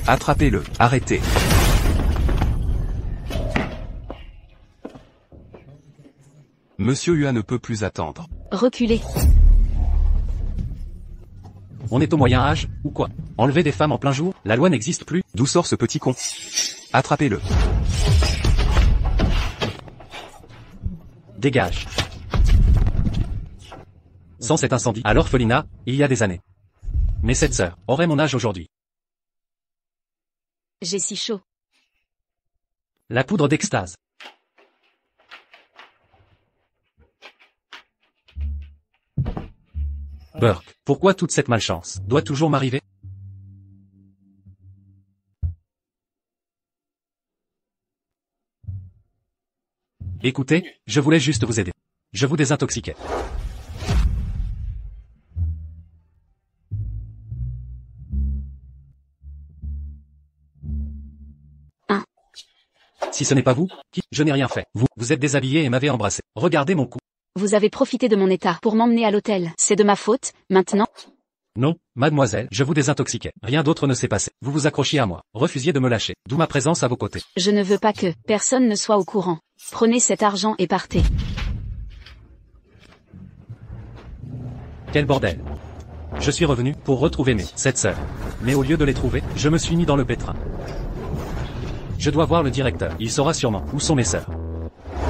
Attrapez-le. Arrêtez. Monsieur Hua ne peut plus attendre. Reculez. On est au Moyen-Âge, ou quoi? Enlever des femmes en plein jour, la loi n'existe plus. D'où sort ce petit con? Attrapez-le. Dégage. Sans cet incendie, à l'orphelinat, il y a des années. Mes 7 sœurs auraient mon âge aujourd'hui. J'ai si chaud. La poudre d'extase. Burke, pourquoi toute cette malchance doit toujours m'arriver? Écoutez, je voulais juste vous aider. Je vous désintoxiquais. Si ce n'est pas vous, qui, je n'ai rien fait. Vous êtes déshabillé et m'avez embrassé. Regardez mon cou. Vous avez profité de mon état pour m'emmener à l'hôtel. C'est de ma faute, maintenant? Non, mademoiselle, je vous désintoxiquais. Rien d'autre ne s'est passé. Vous vous accrochiez à moi. Refusiez de me lâcher. D'où ma présence à vos côtés. Je ne veux pas que personne ne soit au courant. Prenez cet argent et partez. Quel bordel. Je suis revenu pour retrouver mes 7 sœurs. Mais au lieu de les trouver, je me suis mis dans le pétrin. Je dois voir le directeur. Il saura sûrement où sont mes sœurs.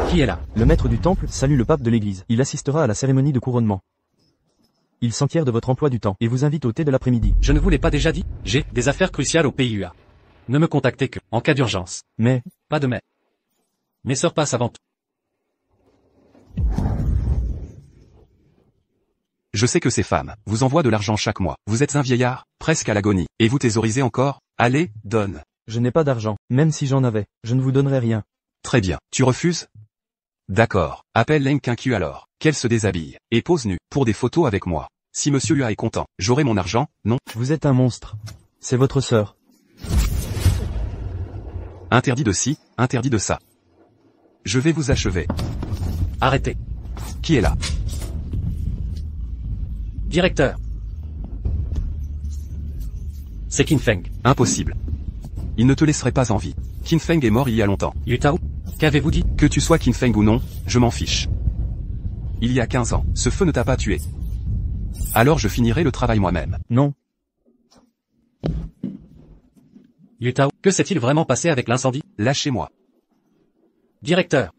Qui est là? Le maître du temple salue le pape de l'église. Il assistera à la cérémonie de couronnement. Il s'enquiert de votre emploi du temps et vous invite au thé de l'après-midi. Je ne vous l'ai pas déjà dit? J'ai des affaires cruciales au pays UA. Ne me contactez que en cas d'urgence. Mais... Pas de mais. Mes sœurs passent avant tout. Je sais que ces femmes vous envoient de l'argent chaque mois. Vous êtes un vieillard, presque à l'agonie, et vous thésaurisez encore. Allez, donne. Je n'ai pas d'argent. Même si j'en avais, je ne vous donnerais rien. Très bien. Tu refuses? D'accord. Appelle Leng Qiu alors. Qu'elle se déshabille, et pose nue, pour des photos avec moi. Si Monsieur Hua est content, j'aurai mon argent, non? Vous êtes un monstre. C'est votre sœur. Interdit de ci, interdit de ça. Je vais vous achever. Arrêtez. Qui est là? Directeur. C'est Qin Feng. Impossible. Il ne te laisserait pas en vie. Qin Feng est mort il y a longtemps. Yu Tao, qu'avez-vous dit? Que tu sois Qin Feng ou non, je m'en fiche. Il y a 15 ans, ce feu ne t'a pas tué. Alors je finirai le travail moi-même. Non. Yu Tao, que s'est-il vraiment passé avec l'incendie? Lâchez-moi. Directeur.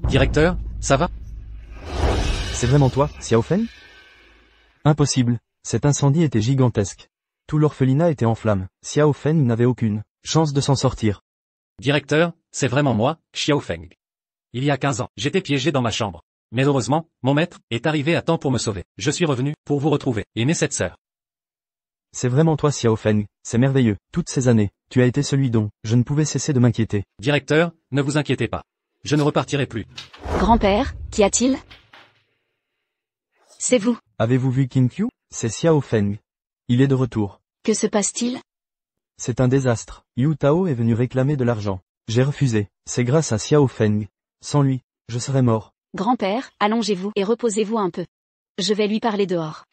Directeur, ça va? C'est vraiment toi, Xiao Feng? Impossible. Cet incendie était gigantesque. Tout l'orphelinat était en flammes. Xiao Feng n'avait aucune chance de s'en sortir. Directeur, c'est vraiment moi, Xiao Feng. Il y a 15 ans, j'étais piégé dans ma chambre. Mais heureusement, mon maître est arrivé à temps pour me sauver. Je suis revenu pour vous retrouver et mes 7 sœurs. C'est vraiment toi, Xiao Feng. C'est merveilleux. Toutes ces années, tu as été celui dont je ne pouvais cesser de m'inquiéter. Directeur, ne vous inquiétez pas. Je ne repartirai plus. Grand-père, qu'y a-t-il? C'est vous. Avez-vous vu Qin Qiu? C'est Xiao Feng. Il est de retour. Que se passe-t-il? C'est un désastre. Yu Tao est venu réclamer de l'argent. J'ai refusé. C'est grâce à Xiao Feng. Sans lui, je serais mort. Grand-père, allongez-vous et reposez-vous un peu. Je vais lui parler dehors.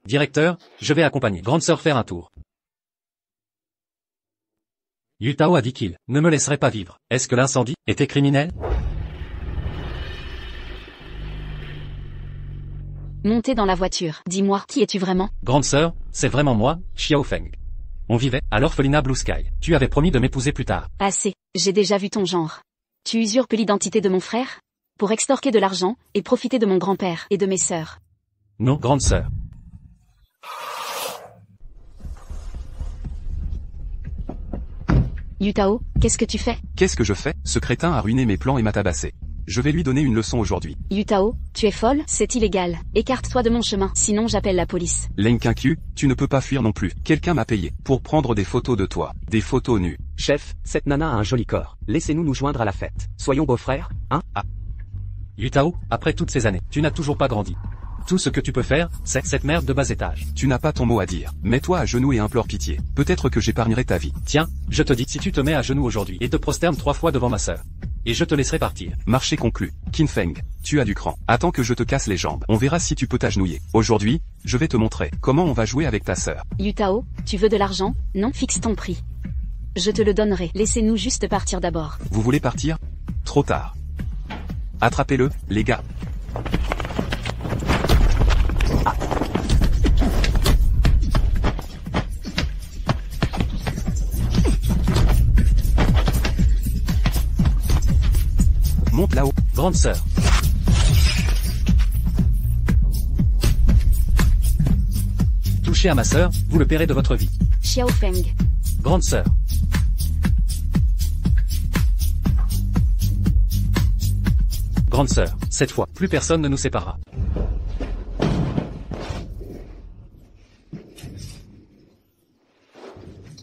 Directeur, je vais accompagner grande sœur faire un tour. Yu Tao a dit qu'il ne me laisserait pas vivre. Est-ce que l'incendie était criminel? Montez dans la voiture. Dis-moi, qui es-tu vraiment? Grande sœur, c'est vraiment moi, Xiao Feng. On vivait à l'orphelinat Blue Sky. Tu avais promis de m'épouser plus tard. Assez, j'ai déjà vu ton genre. Tu usurpes l'identité de mon frère? Pour extorquer de l'argent, et profiter de mon grand-père et de mes sœurs. Non, grande sœur. Yu Tao, qu'est-ce que tu fais? Qu'est-ce que je fais? Ce crétin a ruiné mes plans et m'a tabassé. Je vais lui donner une leçon aujourd'hui. Yu Tao, tu es folle? C'est illégal. Écarte-toi de mon chemin, sinon j'appelle la police. Leng Qiu, tu ne peux pas fuir non plus. Quelqu'un m'a payé pour prendre des photos de toi. Des photos nues. Chef, cette nana a un joli corps. Laissez-nous nous joindre à la fête. Soyons beaux-frères, hein? Ah. Yu Tao, après toutes ces années, tu n'as toujours pas grandi. Tout ce que tu peux faire, c'est cette merde de bas étage. Tu n'as pas ton mot à dire. Mets-toi à genoux et implore pitié. Peut-être que j'épargnerai ta vie. Tiens, je te dis, si tu te mets à genoux aujourd'hui et te prosternes 3 fois devant ma sœur, et je te laisserai partir. Marché conclu. Qin Feng, tu as du cran. Attends que je te casse les jambes. On verra si tu peux t'agenouiller. Aujourd'hui, je vais te montrer comment on va jouer avec ta sœur. Yutao, tu veux de l'argent? Non, fixe ton prix. Je te le donnerai. Laissez-nous juste partir d'abord. Vous voulez partir? Trop tard. Attrapez-le, les gars. Monte là-haut. Grande sœur. Touchez à ma sœur, vous le paierez de votre vie. Xiao Feng. Grande sœur. Grande sœur, cette fois, plus personne ne nous séparera.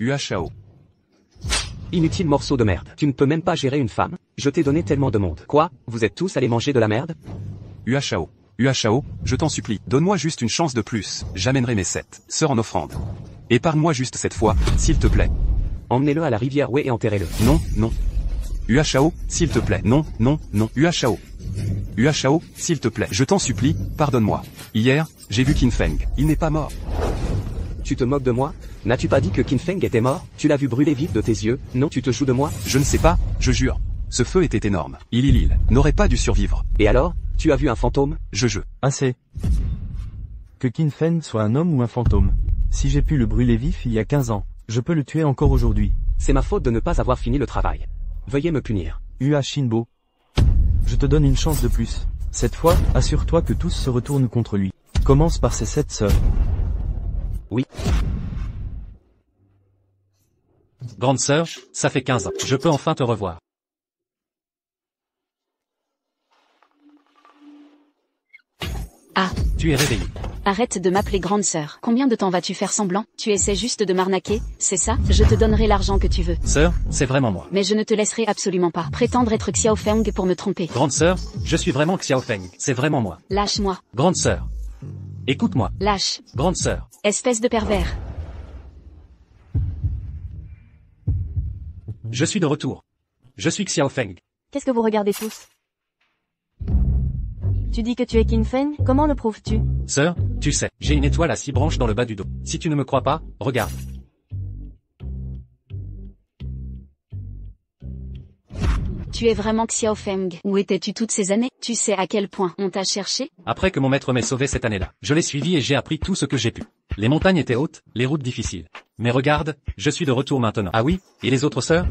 Hua Shao. Inutile morceau de merde. Tu ne peux même pas gérer une femme. Je t'ai donné tellement de monde. Quoi? Vous êtes tous allés manger de la merde? Hua Shao. Hua Shao, je t'en supplie, donne-moi juste une chance de plus. J'amènerai mes 7 sœurs en offrande. Épargne-moi juste cette fois, s'il te plaît. Emmenez-le à la rivière Wei et enterrez-le. Non, non. Hua Shao, s'il te plaît. Non, non, non. Hua Shao. Hua Shao, s'il te plaît. Je t'en supplie, pardonne-moi. Hier, j'ai vu Qin Feng. Il n'est pas mort. Tu te moques de moi? N'as-tu pas dit que Qin Feng était mort? Tu l'as vu brûler vif de tes yeux? Non, tu te joues de moi? Je ne sais pas, je jure. Ce feu était énorme. Il n'aurait pas dû survivre. Et alors? Tu as vu un fantôme? Je. Assez. Que Qin Feng soit un homme ou un fantôme. Si j'ai pu le brûler vif il y a 15 ans, je peux le tuer encore aujourd'hui. C'est ma faute de ne pas avoir fini le travail. Veuillez me punir. Hua Shinbo. Je te donne une chance de plus. Cette fois, assure-toi que tous se retournent contre lui. Commence par ses 7 sœurs. Oui. Grande sœur, ça fait 15 ans. Je peux enfin te revoir. Ah. Tu es réveillée. Arrête de m'appeler grande sœur. Combien de temps vas-tu faire semblant? Tu essaies juste de m'arnaquer, c'est ça? Je te donnerai l'argent que tu veux. Sœur, c'est vraiment moi. Mais je ne te laisserai absolument pas prétendre être Xiao Feng pour me tromper. Grande sœur, je suis vraiment Xiao Feng. C'est vraiment moi. Lâche-moi. Grande sœur. Écoute-moi. Lâche. Grande sœur. Espèce de pervers. Je suis de retour. Je suis Xiao Feng. Qu'est-ce que vous regardez tous? Tu dis que tu es Qin Feng? Comment le prouves-tu? Sœur, tu sais, j'ai une étoile à 6 branches dans le bas du dos. Si tu ne me crois pas, regarde. Tu es vraiment Xiao Feng. Où étais-tu toutes ces années? Tu sais à quel point on t'a cherché? Après que mon maître m'ait sauvé cette année-là, je l'ai suivi et j'ai appris tout ce que j'ai pu. Les montagnes étaient hautes, les routes difficiles. Mais regarde, je suis de retour maintenant. Ah oui? Et les autres sœurs?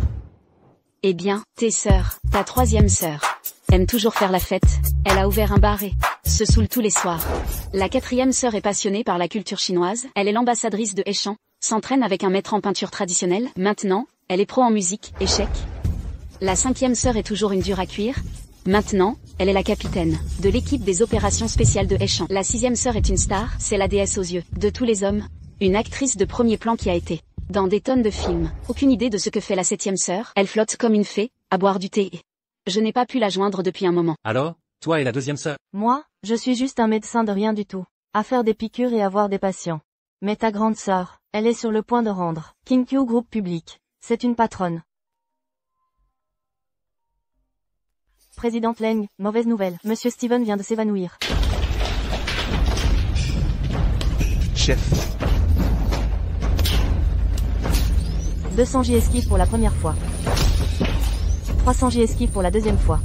Eh bien, tes sœurs, ta 3e sœur, aime toujours faire la fête. Elle a ouvert un bar et se saoule tous les soirs. La 4e sœur est passionnée par la culture chinoise. Elle est l'ambassadrice de Heishan, s'entraîne avec un maître en peinture traditionnelle. Maintenant, elle est pro en musique, échecs. La 5e sœur est toujours une dure à cuire. Maintenant, elle est la capitaine de l'équipe des opérations spéciales de Heishan. La 6e sœur est une star, c'est la déesse aux yeux de tous les hommes. Une actrice de premier plan qui a été dans des tonnes de films. Aucune idée de ce que fait la 7e sœur. Elle flotte comme une fée, à boire du thé. Je n'ai pas pu la joindre depuis un moment. Alors, toi et la 2e sœur? Moi, je suis juste un médecin de rien du tout. À faire des piqûres et avoir des patients. Mais ta grande sœur, elle est sur le point de rendre. Kinkyu Group Public. C'est une patronne. Présidente Leng, mauvaise nouvelle. Monsieur Steven vient de s'évanouir. Chef. 200 J-esquive pour la première fois. 300 J-esquive pour la 2e fois.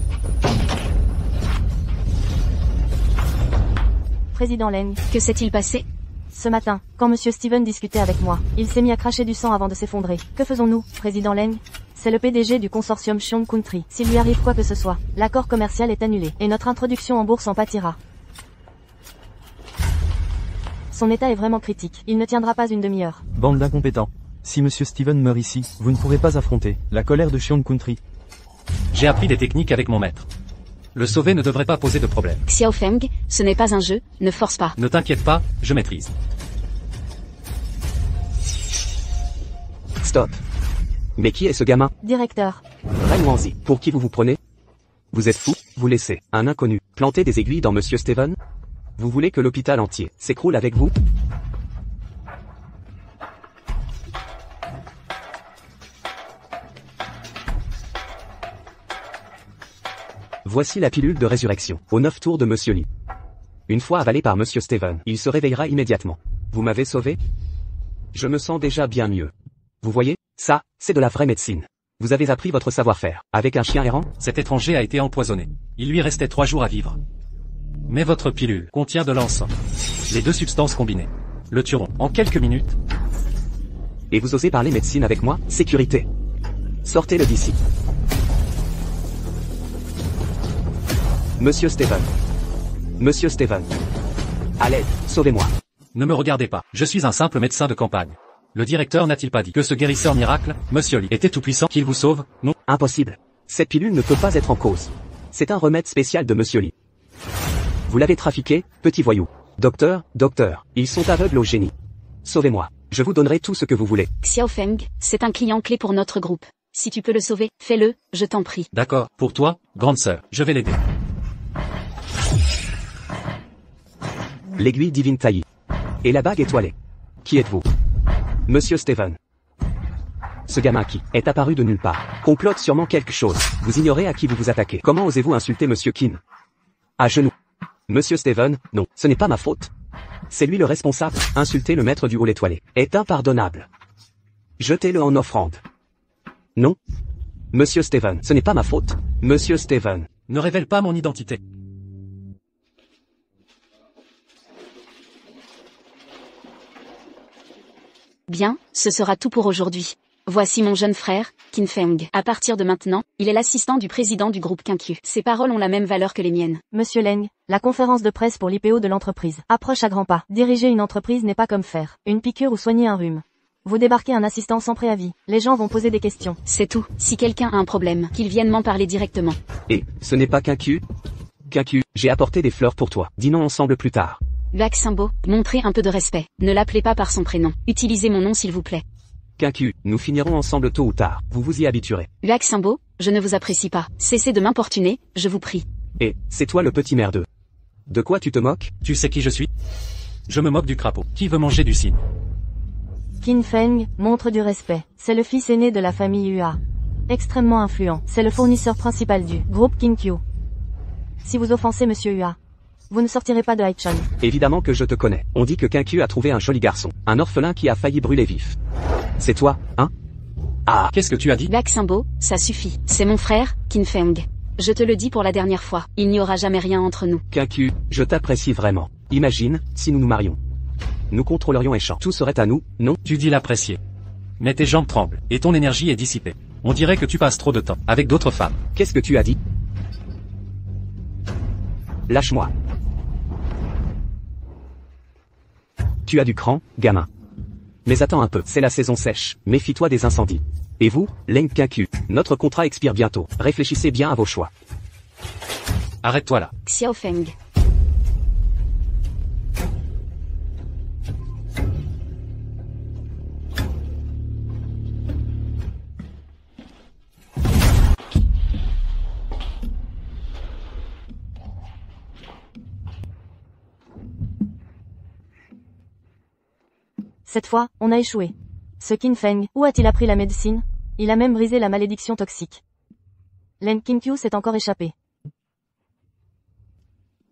Président Leng. Que s'est-il passé? Ce matin, quand Monsieur Steven discutait avec moi, il s'est mis à cracher du sang avant de s'effondrer. Que faisons-nous, Président Leng? C'est le PDG du consortium Xiong Country. S'il lui arrive quoi que ce soit, l'accord commercial est annulé, et notre introduction en bourse en pâtira. Son état est vraiment critique. Il ne tiendra pas une demi-heure. Bande d'incompétents. Si Monsieur Steven meurt ici, vous ne pourrez pas affronter la colère de Xiong Country. J'ai appris des techniques avec mon maître. Le sauver ne devrait pas poser de problème. Xiao Feng, ce n'est pas un jeu, ne force pas. Ne t'inquiète pas, je maîtrise. Stop. Mais qui est ce gamin? Directeur. Ren Wanzi. Pour qui vous vous prenez? Vous êtes fou? Vous laissez un inconnu planter des aiguilles dans Monsieur Steven? Vous voulez que l'hôpital entier s'écroule avec vous? Voici la pilule de résurrection, aux 9 tours de Monsieur Lee. Une fois avalé par Monsieur Steven, il se réveillera immédiatement. Vous m'avez sauvé? Je me sens déjà bien mieux. Vous voyez, ça, c'est de la vraie médecine. Vous avez appris votre savoir-faire, avec un chien errant? Cet étranger a été empoisonné. Il lui restait 3 jours à vivre. Mais votre pilule contient de l'encens. Les 2 substances combinées le tueront en quelques minutes. Et vous osez parler médecine avec moi? Sécurité. Sortez-le d'ici. Monsieur Steven. Monsieur Steven. À l'aide, sauvez-moi. Ne me regardez pas, je suis un simple médecin de campagne. Le directeur n'a-t-il pas dit que ce guérisseur miracle, Monsieur Lee, était tout puissant, qu'il vous sauve? Non. Impossible. Cette pilule ne peut pas être en cause. C'est un remède spécial de Monsieur Lee. Vous l'avez trafiqué, petit voyou. Docteur, ils sont aveugles au génie. Sauvez-moi. Je vous donnerai tout ce que vous voulez. Xiao Feng, c'est un client clé pour notre groupe. Si tu peux le sauver, fais-le, je t'en prie. D'accord, pour toi, grande sœur, je vais l'aider. L'aiguille divine taillie. Et la bague étoilée. Qui êtes-vous? Monsieur Steven. Ce gamin qui est apparu de nulle part complote sûrement quelque chose. Vous ignorez à qui vous vous attaquez. Comment osez-vous insulter Monsieur Kim? À genoux. Monsieur Steven, non, ce n'est pas ma faute. C'est lui le responsable. Insulter le maître du hall étoilé est impardonnable. Jetez-le en offrande. Non. Monsieur Steven, ce n'est pas ma faute. Monsieur Steven. Ne révèle pas mon identité. Bien, ce sera tout pour aujourd'hui. Voici mon jeune frère, Qin Feng. À partir de maintenant, il est l'assistant du président du groupe Qinkyu. Ses paroles ont la même valeur que les miennes. Monsieur Leng, la conférence de presse pour l'IPO de l'entreprise approche à grands pas. Diriger une entreprise n'est pas comme faire une piqûre ou soigner un rhume. Vous débarquez un assistant sans préavis. Les gens vont poser des questions. C'est tout. Si quelqu'un a un problème, qu'il vienne m'en parler directement. Et, ce n'est pas Qinkyu? Qinkyu, j'ai apporté des fleurs pour toi. Dînons ensemble plus tard. Luak Simbo, montrez un peu de respect. Ne l'appelez pas par son prénom. Utilisez mon nom s'il vous plaît. Qinkyu, nous finirons ensemble tôt ou tard. Vous vous y habituerez. Luak Simbo, je ne vous apprécie pas. Cessez de m'importuner, je vous prie. Et, c'est toi le petit merdeux. De quoi tu te moques? Tu sais qui je suis? Je me moque du crapaud. Qui veut manger du cygne? Qin Feng, montre du respect. C'est le fils aîné de la famille Hua. Extrêmement influent. C'est le fournisseur principal du groupe Qinkyu. Si vous offensez Monsieur Hua, vous ne sortirez pas de Haichon. Évidemment que je te connais. On dit que Qinkyu a trouvé un joli garçon. Un orphelin qui a failli brûler vif. C'est toi, hein? Ah. Qu'est-ce que tu as dit? Luak Simbo, ça suffit. C'est mon frère, Qin Feng. Je te le dis pour la dernière fois. Il n'y aura jamais rien entre nous. Qinkyu, je t'apprécie vraiment. Imagine, si nous nous marions. Nous contrôlerions Échan. Tout serait à nous, non? Tu dis l'apprécier. Mais tes jambes tremblent, et ton énergie est dissipée. On dirait que tu passes trop de temps avec d'autres femmes. Qu'est-ce que tu as dit? Lâche-moi. Tu as du cran, gamin. Mais attends un peu, c'est la saison sèche. Méfie-toi des incendies. Et vous, Leng Qinkyu, notre contrat expire bientôt. Réfléchissez bien à vos choix. Arrête-toi là. Xiao Feng. Cette fois, on a échoué. Ce Qin Feng, où a-t-il appris la médecine? Il a même brisé la malédiction toxique. Leng Qinkyu s'est encore échappé.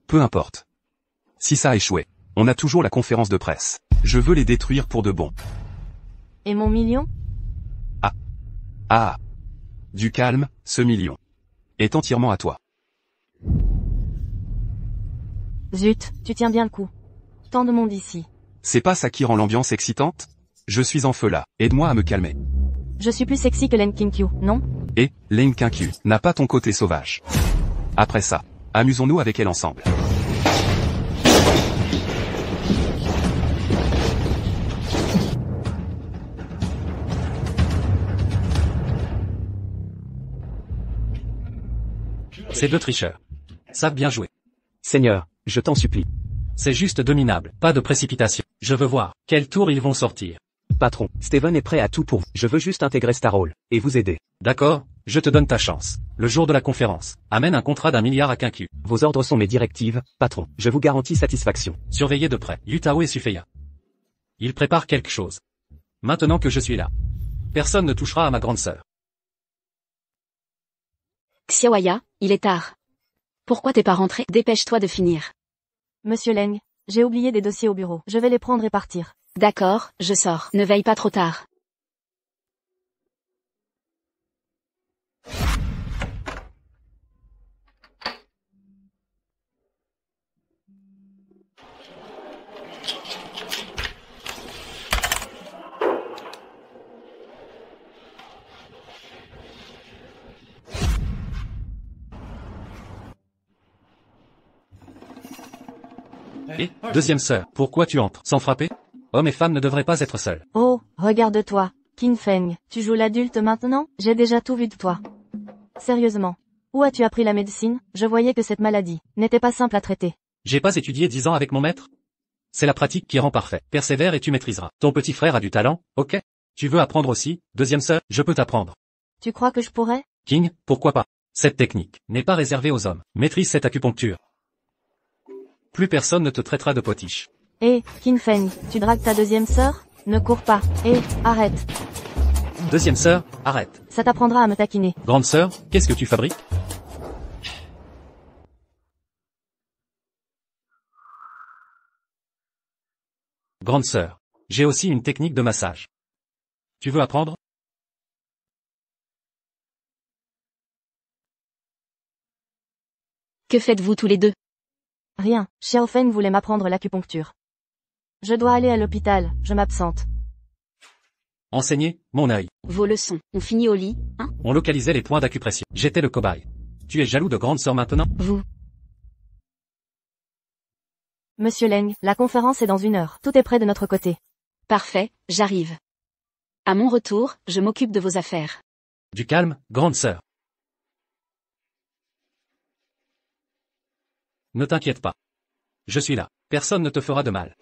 Peu importe. Si ça a échoué, on a toujours la conférence de presse. Je veux les détruire pour de bon. Et mon million? Ah. Du calme, ce million. Est entièrement à toi. Zut, tu tiens bien le coup. Tant de monde ici. C'est pas ça qui rend l'ambiance excitante? Je suis en feu là, aide-moi à me calmer. Je suis plus sexy que Leng Qinkyu, non? Et, Leng Qinkyu, n'a pas ton côté sauvage. Après ça, amusons-nous avec elle ensemble. Ces 2 tricheurs savent bien jouer. Seigneur, je t'en supplie. C'est juste 2 minables, pas de précipitation. Je veux voir quel tour ils vont sortir. Patron, Steven est prêt à tout pour vous. Je veux juste intégrer Starhall, et vous aider. D'accord, je te donne ta chance. Le jour de la conférence, amène un contrat d'1 milliard à Qinkyu. Vos ordres sont mes directives, patron. Je vous garantis satisfaction. Surveillez de près Yutao et Sufeya. Ils préparent quelque chose. Maintenant que je suis là, personne ne touchera à ma grande sœur. Xiaoya, il est tard. Pourquoi t'es pas rentré? Dépêche-toi de finir. Monsieur Leng, j'ai oublié des dossiers au bureau. Je vais les prendre et partir. D'accord, je sors. Ne veille pas trop tard. Et, deuxième sœur, pourquoi tu entres, sans frapper? Hommes et femmes ne devraient pas être seuls. Oh, regarde-toi. Qin Feng, tu joues l'adulte maintenant? J'ai déjà tout vu de toi. Sérieusement. Où as-tu appris la médecine? Je voyais que cette maladie n'était pas simple à traiter. J'ai pas étudié 10 ans avec mon maître? C'est la pratique qui rend parfait. Persévère et tu maîtriseras. Ton petit frère a du talent, ok? Tu veux apprendre aussi? Deuxième sœur, je peux t'apprendre. Tu crois que je pourrais? King, pourquoi pas? Cette technique n'est pas réservée aux hommes. Maîtrise cette acupuncture. Plus personne ne te traitera de potiche. Hé, Qin Feng, tu dragues ta deuxième sœur? Ne cours pas. Hé, arrête. Deuxième sœur, arrête. Ça t'apprendra à me taquiner. Grande sœur, qu'est-ce que tu fabriques? Grande sœur, j'ai aussi une technique de massage. Tu veux apprendre? Que faites-vous tous les deux? Rien, Xiao Feng voulait m'apprendre l'acupuncture. Je dois aller à l'hôpital, je m'absente. Enseigner, mon œil. Vos leçons. On finit au lit, hein? On localisait les points d'acupression. J'étais le cobaye. Tu es jaloux de grande sœur maintenant? Vous. Monsieur Leng, la conférence est dans 1 heure. Tout est prêt de notre côté. Parfait, j'arrive. À mon retour, je m'occupe de vos affaires. Du calme, grande sœur. Ne t'inquiète pas. Je suis là. Personne ne te fera de mal.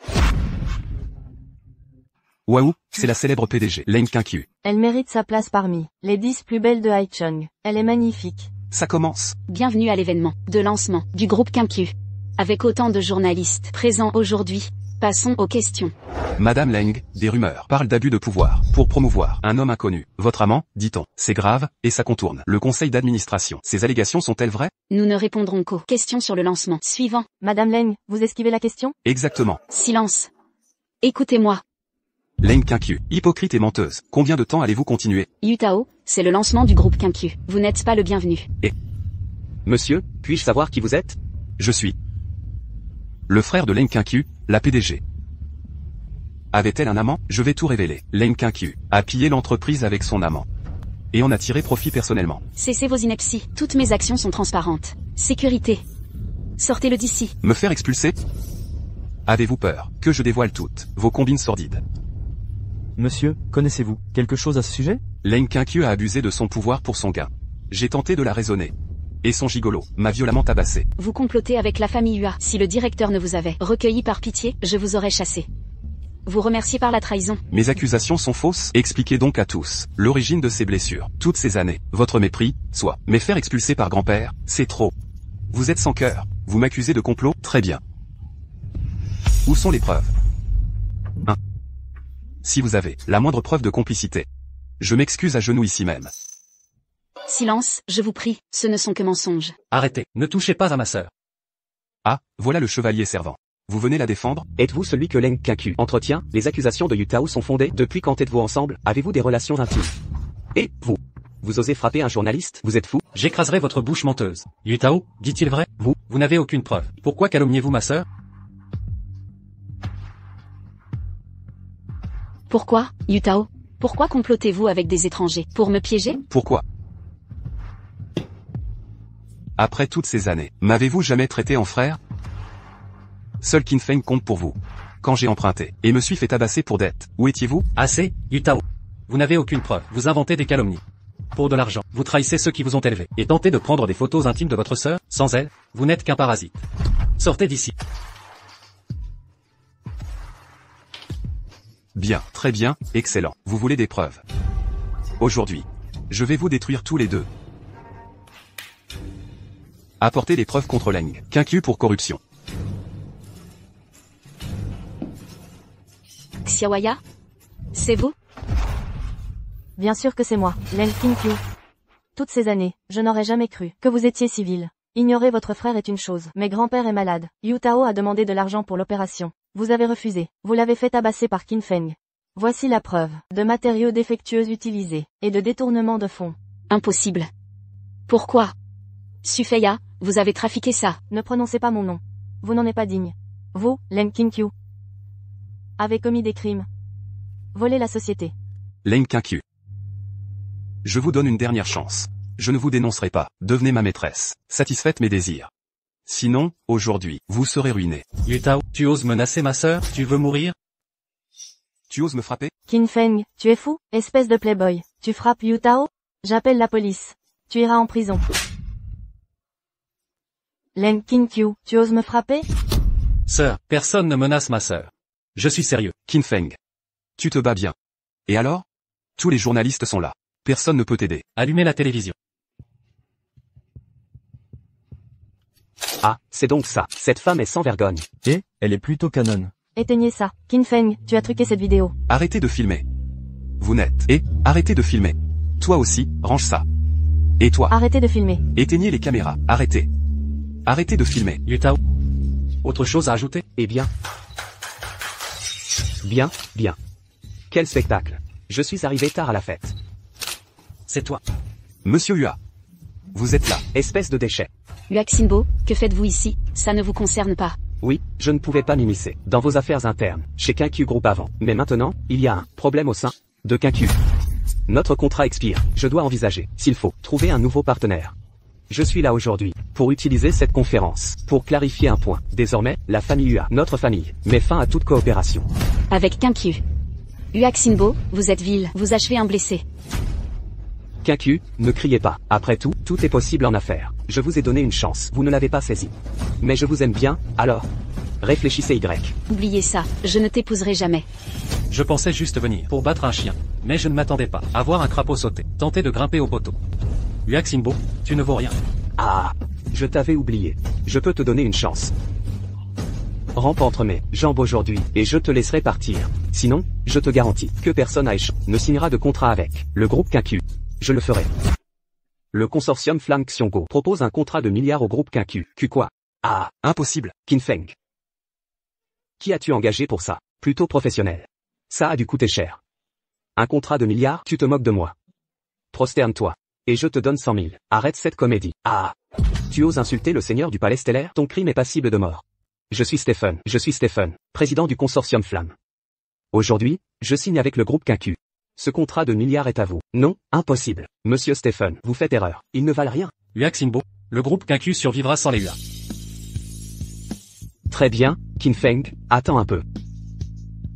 Waouh, c'est la célèbre PDG, Leng Qiu. Elle mérite sa place parmi les 10 plus belles de Haichong. Elle est magnifique. Ça commence. Bienvenue à l'événement de lancement du groupe Qiu. Avec autant de journalistes présents aujourd'hui, passons aux questions. Madame Leng, des rumeurs parlent d'abus de pouvoir pour promouvoir un homme inconnu. Votre amant, dit-on. C'est grave, et ça contourne le conseil d'administration. Ces allégations sont-elles vraies? Nous ne répondrons qu'aux questions sur le lancement. Suivant. Madame Leng, vous esquivez la question? Exactement. Silence. Écoutez-moi. Leng Qiu, hypocrite et menteuse. Combien de temps allez-vous continuer? Yutao, c'est le lancement du groupe Qiu. Vous n'êtes pas le bienvenu. Monsieur, puis-je savoir qui vous êtes? Je suis le frère de Leng Qiu, la PDG. Avait-elle un amant? Je vais tout révéler. Leng Qiu a pillé l'entreprise avec son amant. Et en a tiré profit personnellement. Cessez vos inepties. Toutes mes actions sont transparentes. Sécurité. Sortez-le d'ici. Me faire expulser? Avez-vous peur que je dévoile toutes vos combines sordides? Monsieur, connaissez-vous quelque chose à ce sujet? Leng Qiu a abusé de son pouvoir pour son gain. J'ai tenté de la raisonner. Et son gigolo m'a violemment tabassé. Vous complotez avec la famille Hua. Si le directeur ne vous avait recueilli par pitié, je vous aurais chassé. Vous remerciez par la trahison. Mes accusations sont fausses. Expliquez donc à tous l'origine de ces blessures. Toutes ces années, votre mépris, soit. Mais faire expulser par grand-père, c'est trop. Vous êtes sans cœur. Vous m'accusez de complot? Très bien. Où sont les preuves? 1. Si vous avez la moindre preuve de complicité, je m'excuse à genoux ici même. Silence, je vous prie, ce ne sont que mensonges. Arrêtez, ne touchez pas à ma sœur. Ah, voilà le chevalier servant. Vous venez la défendre? Êtes-vous celui que Leng Qiu entretient? Les accusations de Yutao sont fondées. Depuis quand êtes-vous ensemble? Avez-vous des relations intimes? Et vous? Vous osez frapper un journaliste? Vous êtes fou? J'écraserai votre bouche menteuse. Yutao, dit-il vrai? Vous n'avez aucune preuve. Pourquoi calomniez-vous ma sœur? Pourquoi, Yutao? Pourquoi complotez-vous avec des étrangers? Pour me piéger? Pourquoi? Après toutes ces années, m'avez-vous jamais traité en frère? Seul Qin Feng compte pour vous. Quand j'ai emprunté, et me suis fait tabasser pour dette, où étiez-vous? Assez, Yutao. Vous n'avez aucune preuve. Vous inventez des calomnies. Pour de l'argent, vous trahissez ceux qui vous ont élevé. Et tentez de prendre des photos intimes de votre sœur. Sans elle, vous n'êtes qu'un parasite. Sortez d'ici. Bien, très bien, excellent. Vous voulez des preuves? Aujourd'hui, je vais vous détruire tous les deux. Apportez des preuves contre Leng Qiu pour corruption. Xiaoya? C'est vous? Bien sûr que c'est moi, Leng Qiu. Toutes ces années, je n'aurais jamais cru que vous étiez civil. Ignorer votre frère est une chose, mais grand-père est malade. Yu Tao a demandé de l'argent pour l'opération. Vous avez refusé. Vous l'avez fait tabasser par Qin Feng. Voici la preuve de matériaux défectueux utilisés, et de détournement de fonds. Impossible. Pourquoi? Sufeya, vous avez trafiqué ça. Ne prononcez pas mon nom. Vous n'en êtes pas digne. Vous, Leng Qinkyu, avez commis des crimes. Volé la société. Leng Qinkyu. Je vous donne une dernière chance. Je ne vous dénoncerai pas. Devenez ma maîtresse. Satisfaites mes désirs. Sinon, aujourd'hui, vous serez ruiné. Yu Tao, tu oses menacer ma sœur? Tu veux mourir? Tu oses me frapper? Qin Feng, tu es fou, espèce de playboy. Tu frappes Yu Tao? J'appelle la police. Tu iras en prison. Leng Qinkyu, tu oses me frapper? Sœur, personne ne menace ma sœur. Je suis sérieux. Qin Feng. Tu te bats bien. Et alors? Tous les journalistes sont là. Personne ne peut t'aider. Allumez la télévision. Ah, c'est donc ça. Cette femme est sans vergogne. Et, elle est plutôt canon. Éteignez ça. Qin Feng, tu as truqué cette vidéo. Arrêtez de filmer. Vous n'êtes. Et, arrêtez de filmer. Toi aussi, range ça. Et toi? Arrêtez de filmer. Éteignez les caméras. Arrêtez. Arrêtez de filmer. Yu Tao. Autre chose à ajouter? Eh bien. Bien. Quel spectacle. Je suis arrivé tard à la fête. C'est toi. Monsieur Hua. Vous êtes là. Espèce de déchet. Huaxinbo, que faites-vous ici? Ça ne vous concerne pas. Oui, je ne pouvais pas m'immiscer dans vos affaires internes, chez Qinkyu Group avant. Mais maintenant, il y a un problème au sein de Qinkyu. Notre contrat expire. Je dois envisager, s'il faut, trouver un nouveau partenaire. Je suis là aujourd'hui pour utiliser cette conférence pour clarifier un point. Désormais, la famille Hua, notre famille, met fin à toute coopération. Avec Qinkyu. Huaxinbo, vous êtes vil, vous achevez un blessé. Qinkyu, ne criez pas. Après tout, tout est possible en affaires. Je vous ai donné une chance, vous ne l'avez pas saisie. Mais je vous aime bien, alors réfléchissez Y. Oubliez ça, je ne t'épouserai jamais. Je pensais juste venir pour battre un chien. Mais je ne m'attendais pas à voir un crapaud sauter, tenter de grimper au poteau. Huaxinbo, tu ne vaux rien. Ah, je t'avais oublié. Je peux te donner une chance. Rampe entre mes jambes aujourd'hui, et je te laisserai partir. Sinon, je te garantis que personne à échange ne signera de contrat avec le groupe Qinkyu. Je le ferai. Le consortium Flam Xionggo propose un contrat de milliards au groupe Qinkyu. Quoi? Ah, Impossible. Qin Feng. Qui as-tu engagé pour ça? Plutôt professionnel. Ça a dû coûter cher. Un contrat de milliards? Tu te moques de moi. Prosterne-toi. Et je te donne 100 000. Arrête cette comédie. Ah. Tu oses insulter le seigneur du palais stellaire? Ton crime est passible de mort. Je suis Stephen, président du consortium Flamme. Aujourd'hui, je signe avec le groupe Qinkyu. Ce contrat de milliards est à vous. Non, impossible. Monsieur Stephen, vous faites erreur. Ils ne valent rien. Huaxinbo, le groupe Qinkyu survivra sans les Hua. Très bien, Qin Feng, attends un peu.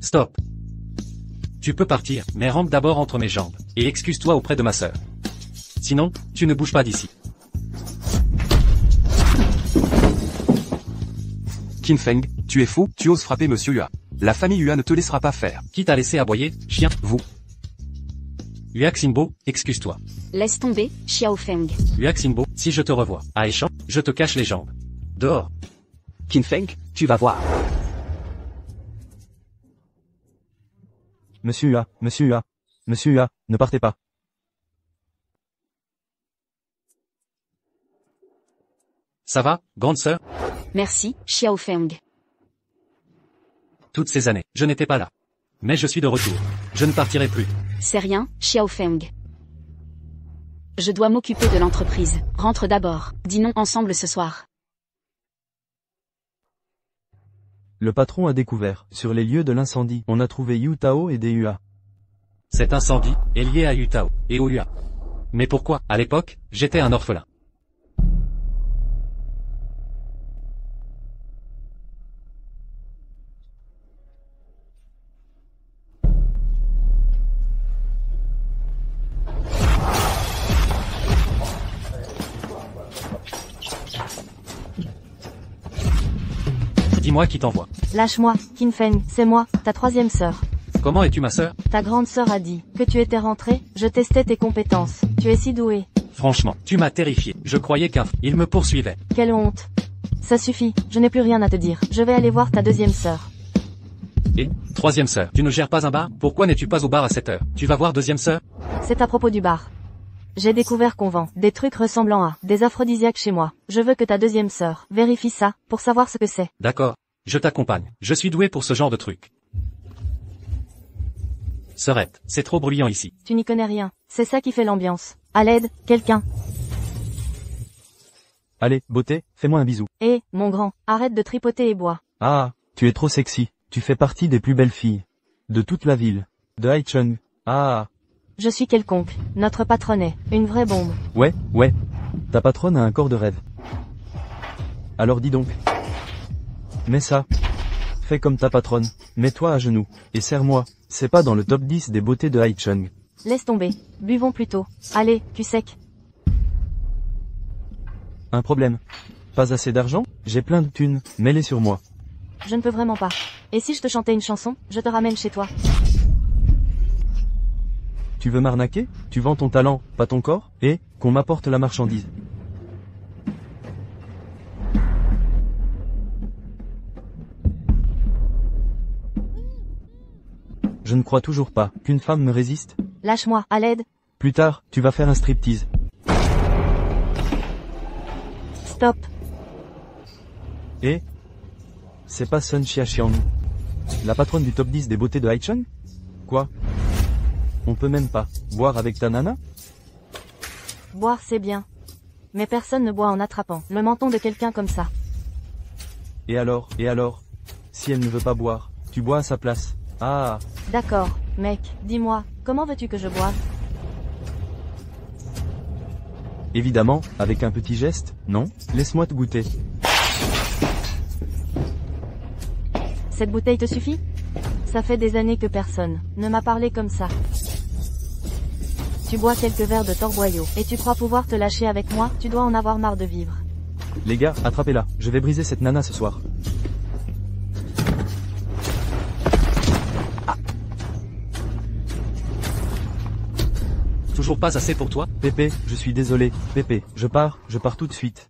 Stop. Tu peux partir, mais rampe d'abord entre mes jambes, et excuse-toi auprès de ma sœur. Sinon, tu ne bouges pas d'ici. Qin Feng, tu es fou? Tu oses frapper Monsieur Hua. La famille Hua ne te laissera pas faire. Qui t'a laissé aboyer, chien? Vous. Huaxinbo, excuse-toi. Laisse tomber, Xiao Feng. Huaxinbo, si je te revois, à échange, je te cache les jambes. Dehors. Qin Feng, tu vas voir. Monsieur Hua, ne partez pas. Ça va, grande sœur? Merci, Xiao Feng. Toutes ces années, je n'étais pas là. Mais je suis de retour. Je ne partirai plus. C'est rien, Xiao Feng. Je dois m'occuper de l'entreprise. Rentre d'abord. Dînons ensemble ce soir. Le patron a découvert, sur les lieux de l'incendie, on a trouvé Yu Tao et des Hua. Cet incendie est lié à Yu Tao et au Hua. Mais pourquoi? À l'époque, j'étais un orphelin. Dis-moi qui t'envoie. Lâche-moi, Qin Feng, c'est moi, ta troisième sœur. Comment es-tu ma sœur? Ta grande sœur a dit que tu étais rentrée, je testais tes compétences. Tu es si douée. Franchement, tu m'as terrifié. Je croyais il me poursuivait. Quelle honte. Ça suffit, je n'ai plus rien à te dire. Je vais aller voir ta deuxième sœur. Et, troisième sœur, tu ne gères pas un bar? Pourquoi n'es-tu pas au bar à cette heure? Tu vas voir deuxième sœur? C'est à propos du bar. J'ai découvert qu'on vend des trucs ressemblant à des aphrodisiaques chez moi. Je veux que ta deuxième sœur vérifie ça pour savoir ce que c'est. D'accord. Je t'accompagne. Je suis doué pour ce genre de truc. Sœurette, c'est trop bruyant ici. Tu n'y connais rien. C'est ça qui fait l'ambiance. À l'aide, quelqu'un. Allez, beauté, fais-moi un bisou. Hé, mon grand, arrête de tripoter et bois. Ah, tu es trop sexy. Tu fais partie des plus belles filles. De toute la ville. De Haichung. Ah. Je suis quelconque. Notre patronne est une vraie bombe. Ouais. Ta patronne a un corps de rêve. Alors dis donc. Mets ça. Fais comme ta patronne. Mets-toi à genoux. Et serre-moi. C'est pas dans le top 10 des beautés de Haichung. Laisse tomber. Buvons plutôt. Allez, cul sec. Un problème. Pas assez d'argent? J'ai plein de thunes. Mets-les sur moi. Je ne peux vraiment pas. Et si je te chantais une chanson, je te ramène chez toi. Tu veux m'arnaquer? Tu vends ton talent, pas ton corps? Et, qu'on m'apporte la marchandise. Je ne crois toujours pas qu'une femme me résiste. Lâche-moi, à l'aide. Plus tard, tu vas faire un striptease. Stop. Et c'est pas Sun Xiaxiang, la patronne du top 10 des beautés de Haichung? Quoi? On peut même pas boire avec ta nana? Boire c'est bien. Mais personne ne boit en attrapant le menton de quelqu'un comme ça. Et alors? Si elle ne veut pas boire, tu bois à sa place. Ah. D'accord, mec, dis-moi, comment veux-tu que je boive? Évidemment, avec un petit geste, non? Laisse-moi te goûter. Cette bouteille te suffit? Ça fait des années que personne ne m'a parlé comme ça. Tu bois quelques verres de torboyau, et tu crois pouvoir te lâcher avec moi? Tu dois en avoir marre de vivre. Les gars, attrapez-la, je vais briser cette nana ce soir. Toujours pas assez pour toi? Pépé, je suis désolé. Pépé, je pars tout de suite.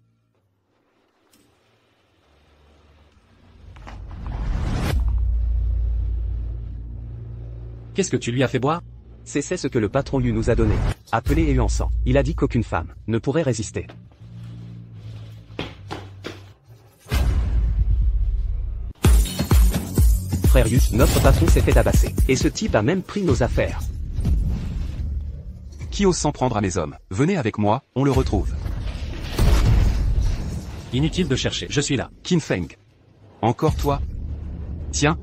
Qu'est-ce que tu lui as fait boire? C'est ce que le patron Yu nous a donné. Appelé et huançant. Il a dit qu'aucune femme ne pourrait résister. Frère Yu, notre patron s'est fait tabasser. Et ce type a même pris nos affaires. Qui ose s'en prendre à mes hommes? Venez avec moi, on le retrouve. Inutile de chercher, je suis là. Qin Feng. Encore toi? Tiens.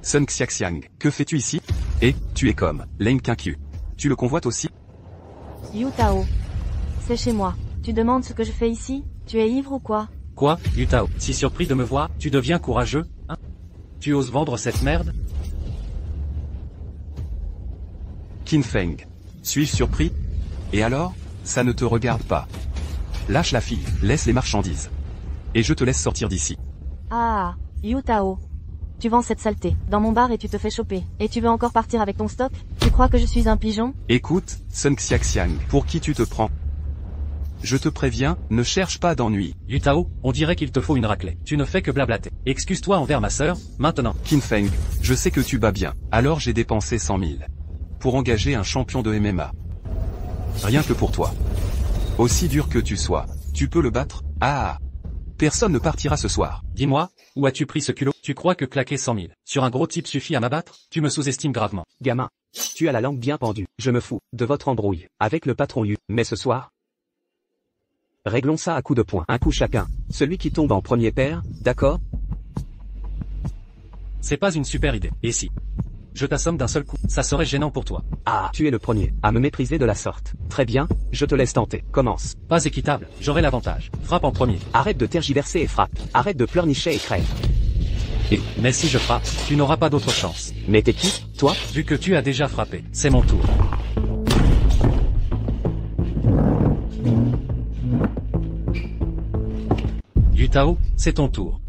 Sun Xiaxiang, que fais-tu ici? Et, tu es comme Leng Qinkyu. Tu le convoites aussi? Yu Tao. C'est chez moi. Tu demandes ce que je fais ici? Tu es ivre ou quoi? Quoi, Yu Tao? Si surpris de me voir, tu deviens courageux, hein? Tu oses vendre cette merde? Qin Feng. Suis-je surpris? Et alors? Ça ne te regarde pas. Lâche la fille, laisse les marchandises. Et je te laisse sortir d'ici. Ah, Yu Tao. Tu vends cette saleté dans mon bar et tu te fais choper. Et tu veux encore partir avec ton stock? Tu crois que je suis un pigeon? Écoute, Sun Xiaxiang, pour qui tu te prends? Je te préviens, ne cherche pas d'ennui. Yu Tao, on dirait qu'il te faut une raclée. Tu ne fais que blablater. Excuse-toi envers ma sœur, maintenant. Qin Feng, je sais que tu bats bien. Alors j'ai dépensé 100 000. Pour engager un champion de MMA. Rien que pour toi. Aussi dur que tu sois, tu peux le battre? Ah. Personne ne partira ce soir. Dis-moi, où as-tu pris ce culot? Tu crois que claquer 100 000 sur un gros type suffit à m'abattre? Tu me sous-estimes gravement. Gamin. Tu as la langue bien pendue. Je me fous de votre embrouille avec le patron Yu. Mais ce soir, réglons ça à coups de poing. Un coup chacun. Celui qui tombe en premier perd, d'accord? C'est pas une super idée. Et si je t'assomme d'un seul coup, ça serait gênant pour toi. Ah, tu es le premier à me mépriser de la sorte. Très bien, je te laisse tenter. Commence. Pas équitable, j'aurai l'avantage. Frappe en premier. Arrête de tergiverser et frappe. Arrête de pleurnicher et crève. Mais si je frappe, tu n'auras pas d'autre chance. Mais t'es qui, toi? Vu que tu as déjà frappé, c'est mon tour. Yu Tao, c'est ton tour.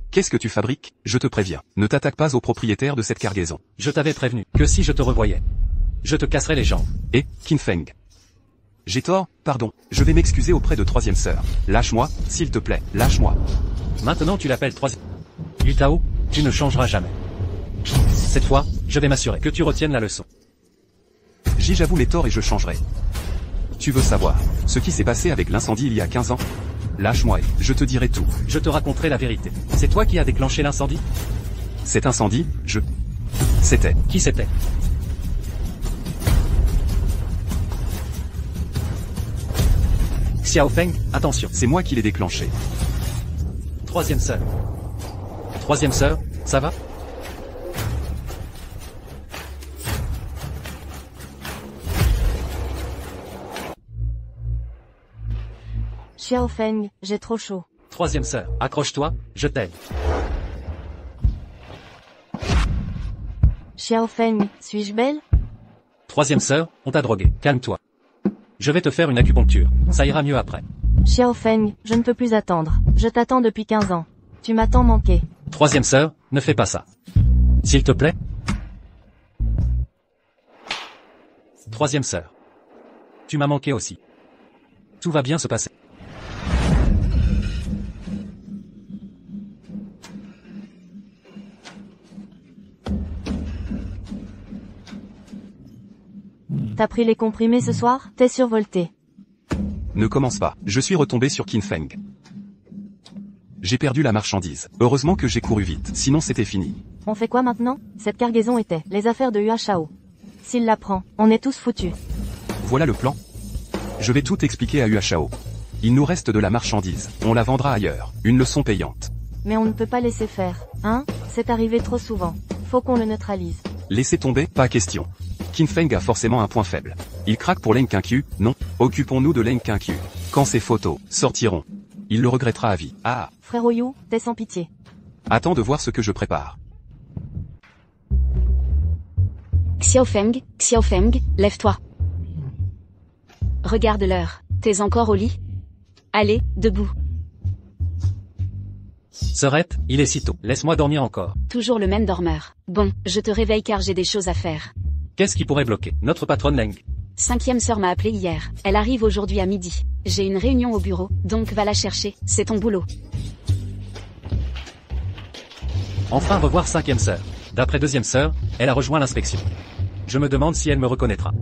Qu'est-ce que tu fabriques? Je te préviens, ne t'attaque pas au propriétaire de cette cargaison. Je t'avais prévenu que si je te revoyais, je te casserais les jambes. Et, Qin Feng. J'ai tort, pardon, je vais m'excuser auprès de troisième sœur. Lâche-moi, s'il te plaît, lâche-moi. Maintenant tu l'appelles troisième. Yu Tao, tu ne changeras jamais. Cette fois, je vais m'assurer que tu retiennes la leçon. J'avoue les torts et je changerai. Tu veux savoir ce qui s'est passé avec l'incendie il y a 15 ans? Lâche-moi et je te dirai tout. Je te raconterai la vérité. C'est toi qui as déclenché l'incendie? Cet incendie, C'était. Qui c'était? Xiao Feng, attention. C'est moi qui l'ai déclenché. Troisième sœur. Troisième sœur, ça va? Xiao Feng, j'ai trop chaud. Troisième sœur, accroche-toi, je t'aide. Xiao Feng, suis-je belle? Troisième sœur, on t'a drogué, calme-toi. Je vais te faire une acupuncture, ça ira mieux après. Xiao Feng, je ne peux plus attendre. Je t'attends depuis 15 ans. Tu m'as tant manqué. Troisième sœur, ne fais pas ça. S'il te plaît. Troisième sœur. Tu m'as manqué aussi. Tout va bien se passer. T'as pris les comprimés ce soir? T'es survolté. Ne commence pas. Je suis retombé sur Qin Feng. J'ai perdu la marchandise. Heureusement que j'ai couru vite, sinon c'était fini. On fait quoi maintenant? Cette cargaison était les affaires de Hua Shao. S'il la prend, on est tous foutus. Voilà le plan. Je vais tout expliquer à Hua Shao. Il nous reste de la marchandise. On la vendra ailleurs. Une leçon payante. Mais on ne peut pas laisser faire, hein? C'est arrivé trop souvent. Faut qu'on le neutralise. Laissez tomber, pas question. Qin Feng a forcément un point faible. Il craque pour Leng Qingqiu, non? Occupons-nous de Leng Qingqiu. Quand ces photos sortiront, il le regrettera à vie. Ah! Frère Yu, t'es sans pitié. Attends de voir ce que je prépare. Xiao Feng, lève-toi. Regarde l'heure. T'es encore au lit? Allez, debout. Sœurette, il est si tôt. Laisse-moi dormir encore. Toujours le même dormeur. Bon, je te réveille car j'ai des choses à faire. Qu'est-ce qui pourrait bloquer notre patronne Leng? 5e sœur m'a appelé hier. Elle arrive aujourd'hui à midi. J'ai une réunion au bureau, donc va la chercher. C'est ton boulot. Enfin revoir 5e sœur. D'après 2e sœur, elle a rejoint l'inspection. Je me demande si elle me reconnaîtra.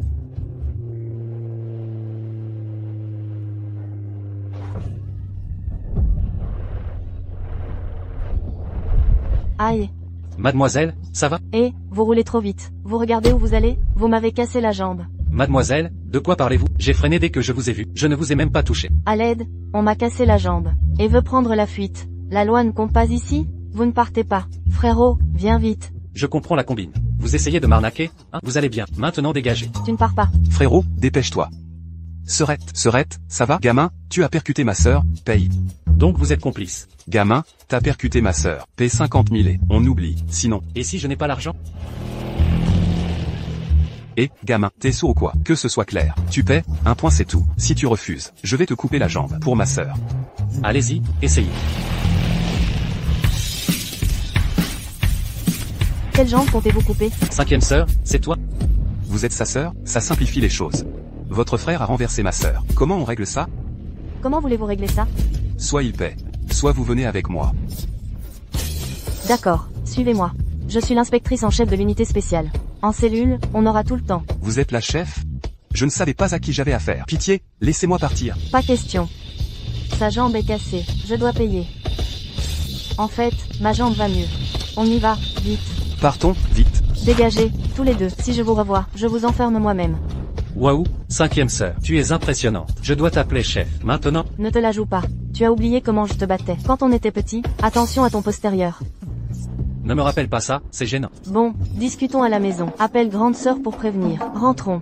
Aïe. Mademoiselle, ça va? Eh, vous roulez trop vite. Vous regardez où vous allez? Vous m'avez cassé la jambe. Mademoiselle, de quoi parlez-vous? J'ai freiné dès que je vous ai vu. Je ne vous ai même pas touché. À l'aide, on m'a cassé la jambe. Et veut prendre la fuite. La loi ne compte pas ici? Vous ne partez pas. Frérot, viens vite. Je comprends la combine. Vous essayez de m'arnaquer, hein? Vous allez bien. Maintenant dégagez. Tu ne pars pas. Frérot, dépêche-toi. Sœurette, ça va? Gamin, tu as percuté ma sœur, paye. Donc vous êtes complice. Gamin, t'as percuté ma sœur, paie 50 000 et on oublie, sinon. Et si je n'ai pas l'argent? Et, gamin, t'es sourd ou quoi? Que ce soit clair. Tu paies, un point c'est tout. Si tu refuses, je vais te couper la jambe, pour ma sœur. Allez-y, essayez. Quelle jambe comptez-vous couper? 5e sœur, c'est toi? Vous êtes sa sœur? Ça simplifie les choses. Votre frère a renversé ma sœur. Comment on règle ça? Comment voulez-vous régler ça? Soit il paie, soit vous venez avec moi. D'accord, suivez-moi. Je suis l'inspectrice en chef de l'unité spéciale. En cellule, on aura tout le temps. Vous êtes la chef? Je ne savais pas à qui j'avais affaire. Pitié, laissez-moi partir. Pas question. Sa jambe est cassée, je dois payer. En fait, ma jambe va mieux. On y va, vite. Partons, vite. Dégagez, tous les deux. Si je vous revois, je vous enferme moi-même. Waouh, 5e sœur, tu es impressionnante. Je dois t'appeler chef. Maintenant? Ne te la joue pas. Tu as oublié comment je te battais. Quand on était petit, attention à ton postérieur. Ne me rappelle pas ça, c'est gênant. Bon, discutons à la maison. Appelle grande sœur pour prévenir. Rentrons.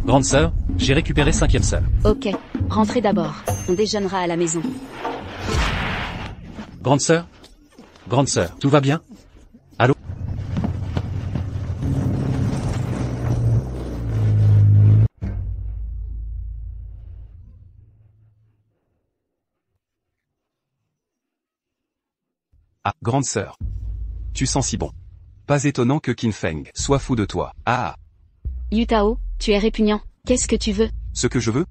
Grande sœur, j'ai récupéré 5e sœur. Ok, rentrez d'abord. On déjeunera à la maison. Grande sœur, tout va bien? Allô? Ah, grande sœur. Tu sens si bon. Pas étonnant que Qin Feng soit fou de toi. Ah. Yutao, tu es répugnant. Qu'est-ce que tu veux? Ce que je veux?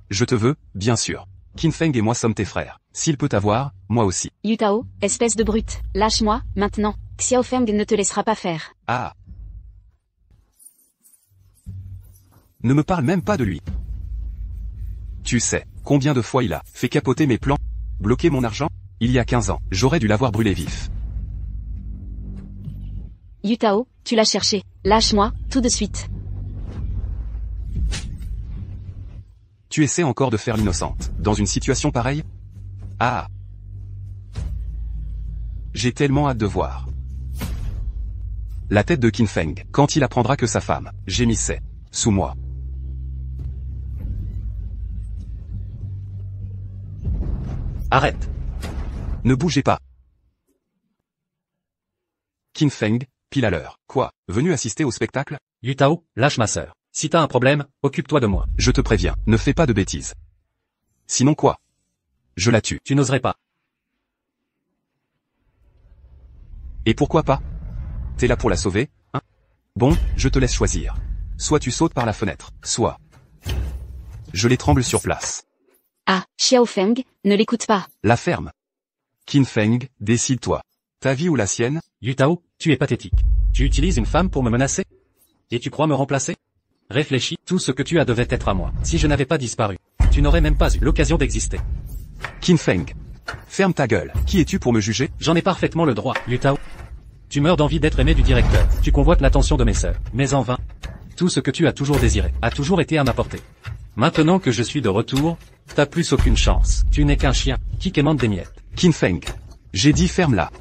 Je te veux, bien sûr. Qin Feng et moi sommes tes frères. S'il peut t'avoir, moi aussi. Yutao, espèce de brute. Lâche-moi, maintenant. Xiao Feng ne te laissera pas faire. Ah. Ne me parle même pas de lui. Tu sais, combien de fois il a fait capoter mes plans, bloquer mon argent? Il y a 15 ans, j'aurais dû l'avoir brûlé vif. Yutao, tu l'as cherché. Lâche-moi, tout de suite. Tu essaies encore de faire l'innocente, dans une situation pareille? Ah. J'ai tellement hâte de voir. La tête de Qin Feng, quand il apprendra que sa femme, gémissait, sous moi. Arrête. Ne bougez pas. Qin Feng, pile à l'heure. Quoi, venu assister au spectacle? Yutao, lâche ma sœur. Si t'as un problème, occupe-toi de moi. Je te préviens, ne fais pas de bêtises. Sinon quoi? Je la tue. Tu n'oserais pas. Et pourquoi pas? T'es là pour la sauver, hein? Bon, je te laisse choisir. Soit tu sautes par la fenêtre, soit... Je l'étrangle sur place. Ah, Xiao Feng, ne l'écoute pas. La ferme. Qin Feng, décide-toi. Ta vie ou la sienne? Yutao, tu es pathétique. Tu utilises une femme pour me menacer? Et tu crois me remplacer? Réfléchis, tout ce que tu as devait être à moi. Si je n'avais pas disparu, tu n'aurais même pas eu l'occasion d'exister. Qin Feng. Ferme ta gueule. Qui es-tu pour me juger? J'en ai parfaitement le droit, Yutao. Tu meurs d'envie d'être aimé du directeur. Tu convoites l'attention de mes sœurs. Mais en vain. Tout ce que tu as toujours désiré, a toujours été à ma portée. Maintenant que je suis de retour, t'as plus aucune chance. Tu n'es qu'un chien, qui quémande des miettes. Qin Feng. J'ai dit ferme-la.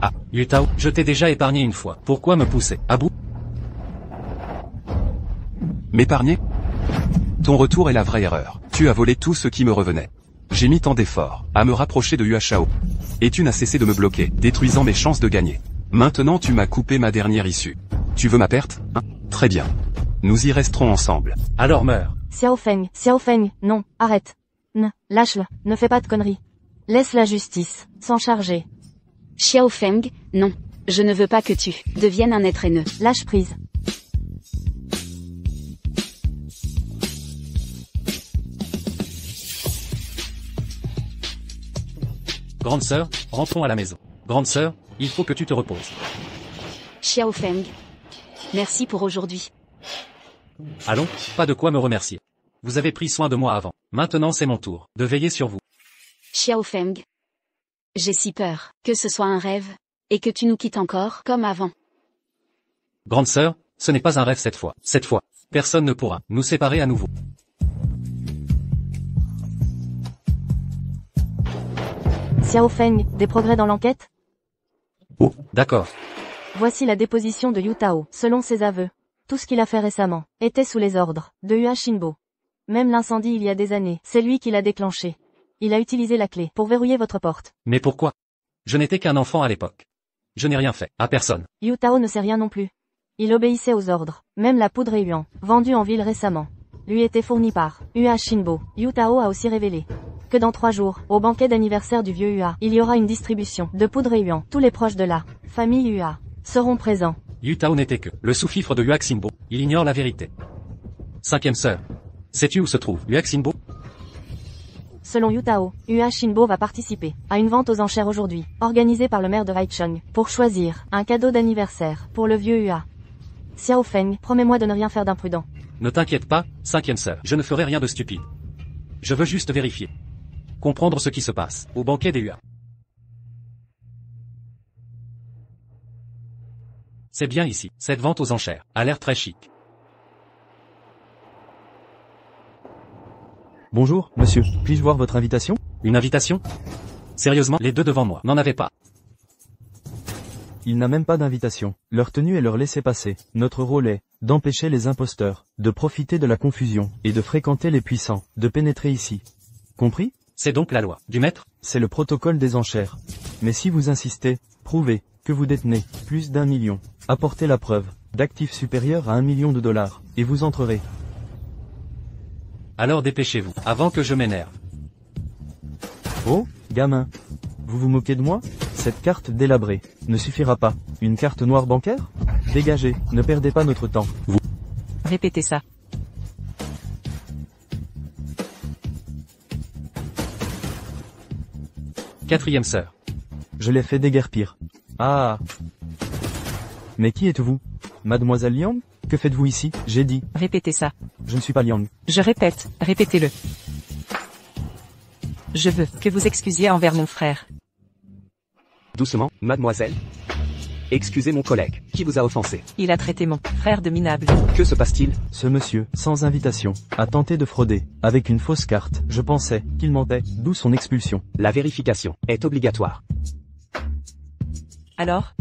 Ah, Yutao, je t'ai déjà épargné une fois. Pourquoi me pousser à bout? M'épargner? Ton retour est la vraie erreur. Tu as volé tout ce qui me revenait. J'ai mis tant d'efforts à me rapprocher de Yuashao. Et tu n'as cessé de me bloquer, détruisant mes chances de gagner. Maintenant tu m'as coupé ma dernière issue. Tu veux ma perte, hein? Très bien. Nous y resterons ensemble. Alors meurs. Xiao Feng, non, arrête. Lâche-le, ne fais pas de conneries. Laisse la justice s'en charger. Xiao Feng, non. Je ne veux pas que tu deviennes un être haineux. Lâche prise. Grande sœur, rentrons à la maison. Grande sœur, il faut que tu te reposes. Xiao Feng. Merci pour aujourd'hui. Allons, pas de quoi me remercier. Vous avez pris soin de moi avant. Maintenant c'est mon tour de veiller sur vous. Xiao Feng. J'ai si peur que ce soit un rêve, et que tu nous quittes encore comme avant. Grande sœur, ce n'est pas un rêve cette fois. Cette fois, personne ne pourra nous séparer à nouveau. Xiao Feng, des progrès dans l'enquête? Oh, d'accord. Voici la déposition de Yutao. Selon ses aveux, tout ce qu'il a fait récemment était sous les ordres de Hua Shinbo. Même l'incendie il y a des années, c'est lui qui l'a déclenché. Il a utilisé la clé pour verrouiller votre porte. Mais pourquoi? Je n'étais qu'un enfant à l'époque. Je n'ai rien fait à personne. Yutao ne sait rien non plus. Il obéissait aux ordres. Même la poudre Yuan, vendue en ville récemment, lui était fournie par Hua Shinbo. Yutao a aussi révélé que dans 3 jours, au banquet d'anniversaire du vieux Hua, il y aura une distribution de poudre Yuan. Tous les proches de la famille Hua seront présents. Yutao n'était que le sous-fifre de Hua Xinbo. Il ignore la vérité. 5e sœur. Sais-tu où se trouve Hua Xinbo? Selon Yutao, Hua Shinbo va participer à une vente aux enchères aujourd'hui, organisée par le maire de Haicheng, pour choisir un cadeau d'anniversaire pour le vieux Hua. Xiao Feng, promets-moi de ne rien faire d'imprudent. Ne t'inquiète pas, 5e sœur. Je ne ferai rien de stupide. Je veux juste vérifier. Comprendre ce qui se passe au banquet des Hua. C'est bien ici. Cette vente aux enchères a l'air très chic. Bonjour, monsieur. Puis-je voir votre invitation? Une invitation? Sérieusement, les deux devant moi n'en avaient pas. Il n'a même pas d'invitation. Leur tenue est leur laisser-passer. Notre rôle est d'empêcher les imposteurs, de profiter de la confusion, et de fréquenter les puissants, de pénétrer ici. Compris? C'est donc la loi du maître? C'est le protocole des enchères. Mais si vous insistez, prouvez que vous détenez plus d'1 million. Apportez la preuve d'actifs supérieurs à 1 million de dollars, et vous entrerez. Alors dépêchez-vous, avant que je m'énerve. Oh, gamin. Vous vous moquez de moi? Cette carte délabrée ne suffira pas. Une carte noire bancaire? Dégagez, ne perdez pas notre temps. Répétez ça. Quatrième sœur. Je l'ai fait déguerpir. Ah. Mais qui êtes-vous? Mademoiselle Liang? Que faites-vous ici? J'ai dit. Répétez ça. Je ne suis pas Liang. Je répète, répétez-le. Je veux que vous excusiez envers mon frère. Doucement, mademoiselle. Excusez mon collègue, qui vous a offensé. Il a traité mon frère de minable. Que se passe-t-il? Ce monsieur, sans invitation, a tenté de frauder, avec une fausse carte. Je pensais qu'il mentait, d'où son expulsion. La vérification est obligatoire. Alors?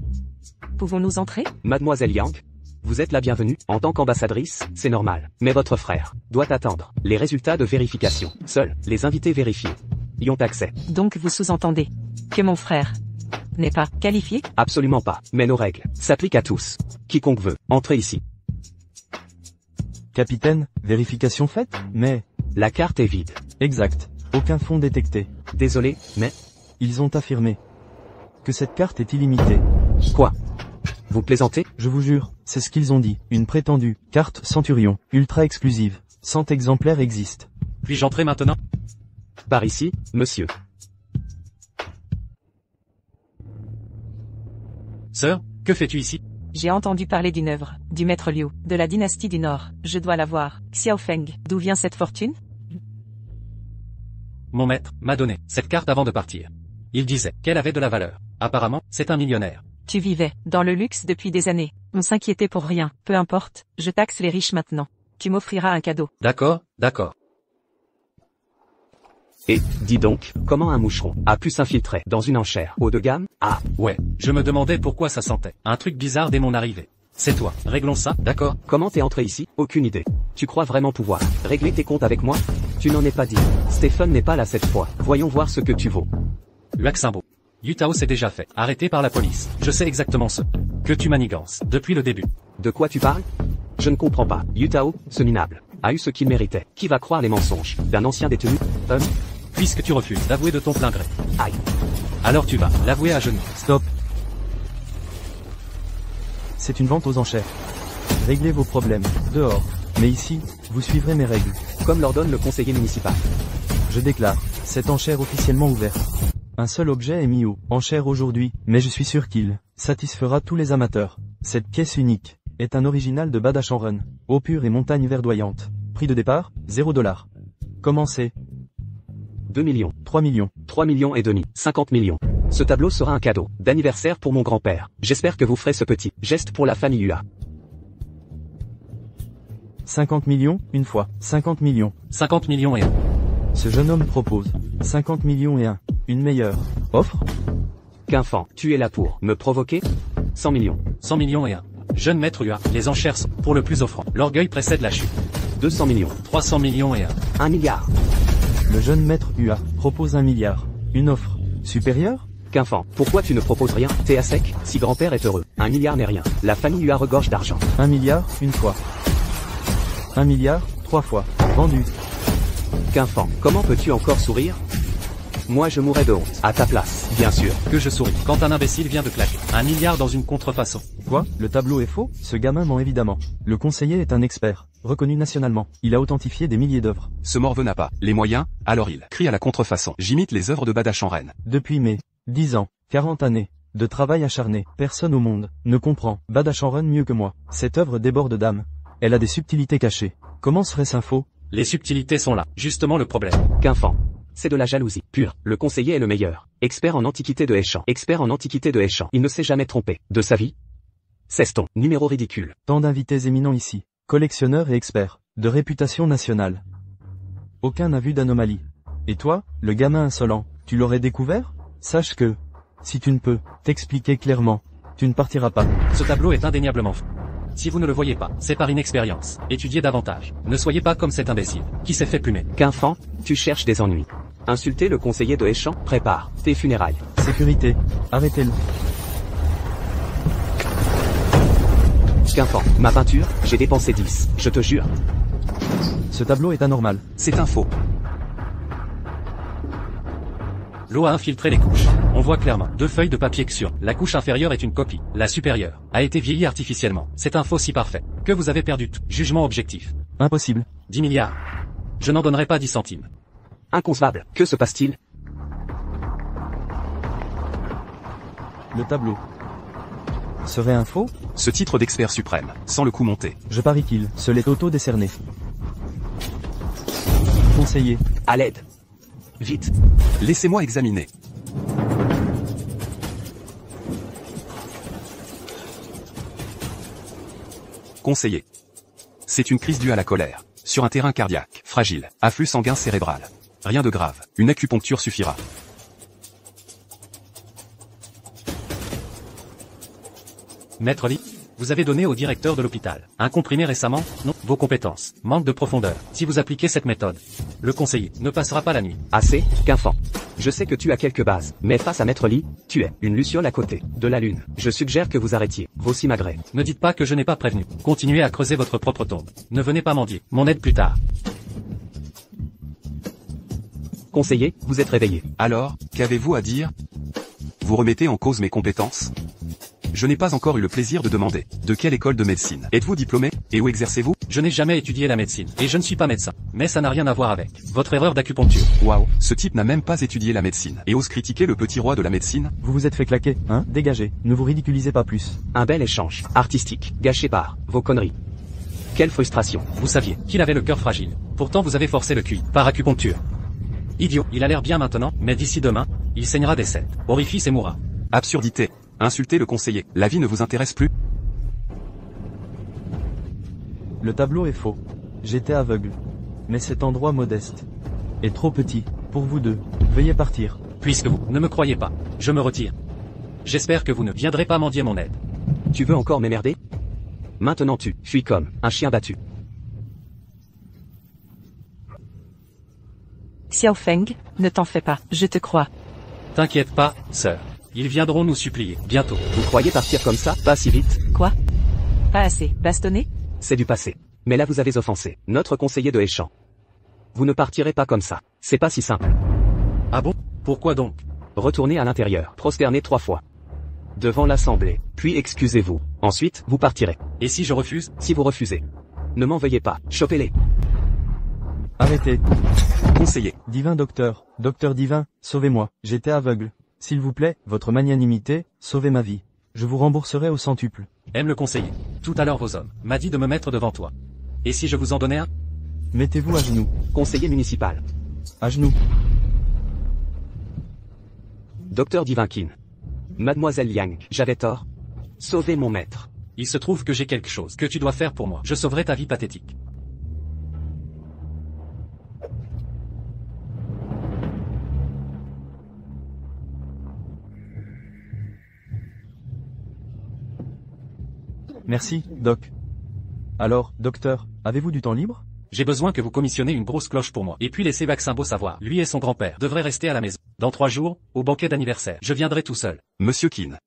Pouvons-nous entrer? Mademoiselle Yang, vous êtes la bienvenue. En tant qu'ambassadrice, c'est normal. Mais votre frère doit attendre les résultats de vérification. Seuls les invités vérifiés y ont accès. Donc vous sous-entendez que mon frère n'est pas qualifié? Absolument pas. Mais nos règles s'appliquent à tous. Quiconque veut, entrez ici. Capitaine, vérification faite? Mais... La carte est vide. Exact. Aucun fonds détecté. Désolé, mais... Ils ont affirmé que cette carte est illimitée. Quoi? Vous plaisantez? Je vous jure, c'est ce qu'ils ont dit. Une prétendue carte Centurion, ultra exclusive. 100 exemplaires existent. Puis-je entrer maintenant? Par ici, monsieur. Sœur, que fais-tu ici? J'ai entendu parler d'une œuvre, du maître Liu, de la dynastie du Nord. Je dois la voir. Xiaofeng, d'où vient cette fortune? Mon maître m'a donné cette carte avant de partir. Il disait qu'elle avait de la valeur. Apparemment, c'est un millionnaire. Tu vivais dans le luxe depuis des années. On s'inquiétait pour rien. Peu importe, je taxe les riches maintenant. Tu m'offriras un cadeau. D'accord, d'accord. Et, dis donc, comment un moucheron a pu s'infiltrer dans une enchère haut de gamme? Ah, Ouais, je me demandais pourquoi ça sentait un truc bizarre dès mon arrivée. C'est toi, réglons ça, d'accord? comment t'es entré ici? Aucune idée. Tu crois vraiment pouvoir régler tes comptes avec moi? Tu n'en es pas dit. Stephen n'est pas là cette fois. Voyons voir ce que tu vaux. Luxembourg. Yutao s'est déjà fait arrêter par la police. Je sais exactement ce que tu manigances depuis le début. De quoi tu parles? Je ne comprends pas. Yutao, ce minable, a eu ce qu'il méritait. Qui va croire les mensonges d'un ancien détenu? Puisque tu refuses d'avouer de ton plein gré. Aïe. Alors tu vas l'avouer à genoux. Stop. C'est une vente aux enchères. Réglez vos problèmes, dehors. Mais ici, vous suivrez mes règles. Comme l'ordonne le conseiller municipal. Je déclare, cette enchère officiellement ouverte. Un seul objet est mis aux enchères aujourd'hui, mais je suis sûr qu'il satisfera tous les amateurs. Cette pièce unique est un original de Badashanren, eau pure et montagne verdoyante. Prix de départ, $0. Commencez. 2 millions. 3 millions. 3 millions et demi. 50 millions. Ce tableau sera un cadeau d'anniversaire pour mon grand-père. J'espère que vous ferez ce petit geste pour la famille Hua. 50 millions, une fois. 50 millions. 50 millions et un. Ce jeune homme propose 50 millions et un. Une meilleure offre? Qu'infant, tu es là pour me provoquer? 100 millions. 100 millions et un. Jeune maître Hua, les enchères sont pour le plus offrant. L'orgueil précède la chute. 200 millions. 300 millions et un. 1 milliard. Le jeune maître Hua propose 1 milliard. Une offre supérieure? Qu'infant, pourquoi tu ne proposes rien? T'es à sec? Si grand-père est heureux, 1 milliard n'est rien. La famille Hua regorge d'argent. 1 milliard, une fois. 1 milliard, 3 fois. Vendu. Qu'infant, comment peux-tu encore sourire? Moi je mourrais de honte. À ta place, bien sûr. Que je souris quand un imbécile vient de claquer 1 milliard dans une contrefaçon. Quoi? Le tableau est faux? Ce gamin ment évidemment. Le conseiller est un expert, reconnu nationalement. Il a authentifié des milliers d'œuvres. Ce morveux n'a pas les moyens, alors il crie à la contrefaçon. J'imite les œuvres de Badashanren. Depuis mes 10 ans, 40 années de travail acharné, personne au monde ne comprend Badashanren mieux que moi. Cette œuvre déborde d'âme. Elle a des subtilités cachées. Comment serait-ce un faux? Les subtilités sont là, justement le problème. Qu'infant. C'est de la jalousie pure. Le conseiller est le meilleur. Expert en antiquité de Eshan. Expert en antiquité de Eshan. Il ne s'est jamais trompé de sa vie. Ceston. Numéro ridicule. Tant d'invités éminents ici. Collectionneurs et experts. De réputation nationale. Aucun n'a vu d'anomalie. Et toi, le gamin insolent, tu l'aurais découvert? Sache que, si tu ne peux t'expliquer clairement, tu ne partiras pas. Ce tableau est indéniablement faux. Si vous ne le voyez pas, c'est par inexpérience. Étudiez davantage. Ne soyez pas comme cet imbécile, qui s'est fait plumer. Qu'infant, tu cherches des ennuis. Insulter le conseiller de Eshan? Prépare tes funérailles. Sécurité. Arrêtez-le. Qu'infant, ma peinture, j'ai dépensé 10, je te jure. Ce tableau est anormal. C'est un faux. L'eau a infiltré les couches. On voit clairement 2 feuilles de papier sur. La couche inférieure est une copie. La supérieure a été vieillie artificiellement. C'est un faux si parfait que vous avez perdu tout. Jugement objectif. Impossible. 10 milliards. Je n'en donnerai pas 10 centimes. Inconcevable. Que se passe-t-il? Le tableau. serait un faux? Ce titre d'expert suprême, sans le coup monté. Je parie qu'il se l'est auto-décerné. Conseiller. À l'aide. Vite. Laissez-moi examiner. Conseiller. C'est une crise due à la colère. Sur un terrain cardiaque, fragile, afflux sanguin cérébral. Rien de grave, une acupuncture suffira. Maître Lee, vous avez donné au directeur de l'hôpital un comprimé récemment? Non. Vos compétences manquent de profondeur. Si vous appliquez cette méthode, le conseiller ne passera pas la nuit. Assez, qu'infant. Je sais que tu as quelques bases, mais face à Maître Lee, tu es une luciole à côté de la lune. Je suggère que vous arrêtiez vos simagrées. Ne dites pas que je n'ai pas prévenu. Continuez à creuser votre propre tombe. Ne venez pas mendier mon aide plus tard. Conseiller, vous êtes réveillé. Alors, qu'avez-vous à dire? Vous remettez en cause mes compétences? Je n'ai pas encore eu le plaisir de demander. De quelle école de médecine êtes-vous diplômé? Et où exercez-vous? Je n'ai jamais étudié la médecine, et je ne suis pas médecin. Mais ça n'a rien à voir avec votre erreur d'acupuncture. Waouh, ce type n'a même pas étudié la médecine, et ose critiquer le petit roi de la médecine? Vous vous êtes fait claquer, hein? Dégagez, ne vous ridiculisez pas plus. Un bel échange artistique, gâché par vos conneries. Quelle frustration. Vous saviez qu'il avait le cœur fragile. Pourtant vous avez forcé le QI par acupuncture. Idiot, il a l'air bien maintenant, mais d'ici demain, il saignera des 7 orifices et mourra. Absurdité. Insultez le conseiller. La vie ne vous intéresse plus? Le tableau est faux. J'étais aveugle. Mais cet endroit modeste est trop petit pour vous deux. Veuillez partir. Puisque vous ne me croyez pas, je me retire. J'espère que vous ne viendrez pas mendier mon aide. Tu veux encore m'emmerder? Maintenant tu fuis comme un chien battu. Xiao Feng, ne t'en fais pas, je te crois. T'inquiète pas, sœur. Ils viendront nous supplier, bientôt. Vous croyez partir comme ça, pas si vite? Quoi? Pas assez, bastonné? C'est du passé. Mais là vous avez offensé notre conseiller de Échamps. Vous ne partirez pas comme ça. C'est pas si simple. Ah bon? Pourquoi donc? Retournez à l'intérieur, prosternez 3 fois. Devant l'assemblée, puis excusez-vous. Ensuite, vous partirez. Et si je refuse? Si vous refusez, ne m'en veuillez pas, chopez-les. Arrêtez. Conseiller. Divin docteur, docteur divin, sauvez-moi, j'étais aveugle. S'il vous plaît, votre magnanimité, sauvez ma vie. Je vous rembourserai au centuple. Aime le conseiller. Tout à l'heure vos hommes m'a dit de me mettre devant toi. Et si je vous en donnais un? Mettez-vous à genoux. Conseiller municipal. À genoux. Docteur Divinkin. Mademoiselle Liang, j'avais tort. Sauvez mon maître. Il se trouve que j'ai quelque chose que tu dois faire pour moi. Je sauverai ta vie pathétique. Merci, Doc. Alors, docteur, avez-vous du temps libre? J'ai besoin que vous commissionnez une grosse cloche pour moi. Et puis laissez Maximbo savoir. Lui et son grand-père devraient rester à la maison. Dans 3 jours, au banquet d'anniversaire, je viendrai tout seul. Monsieur Keane.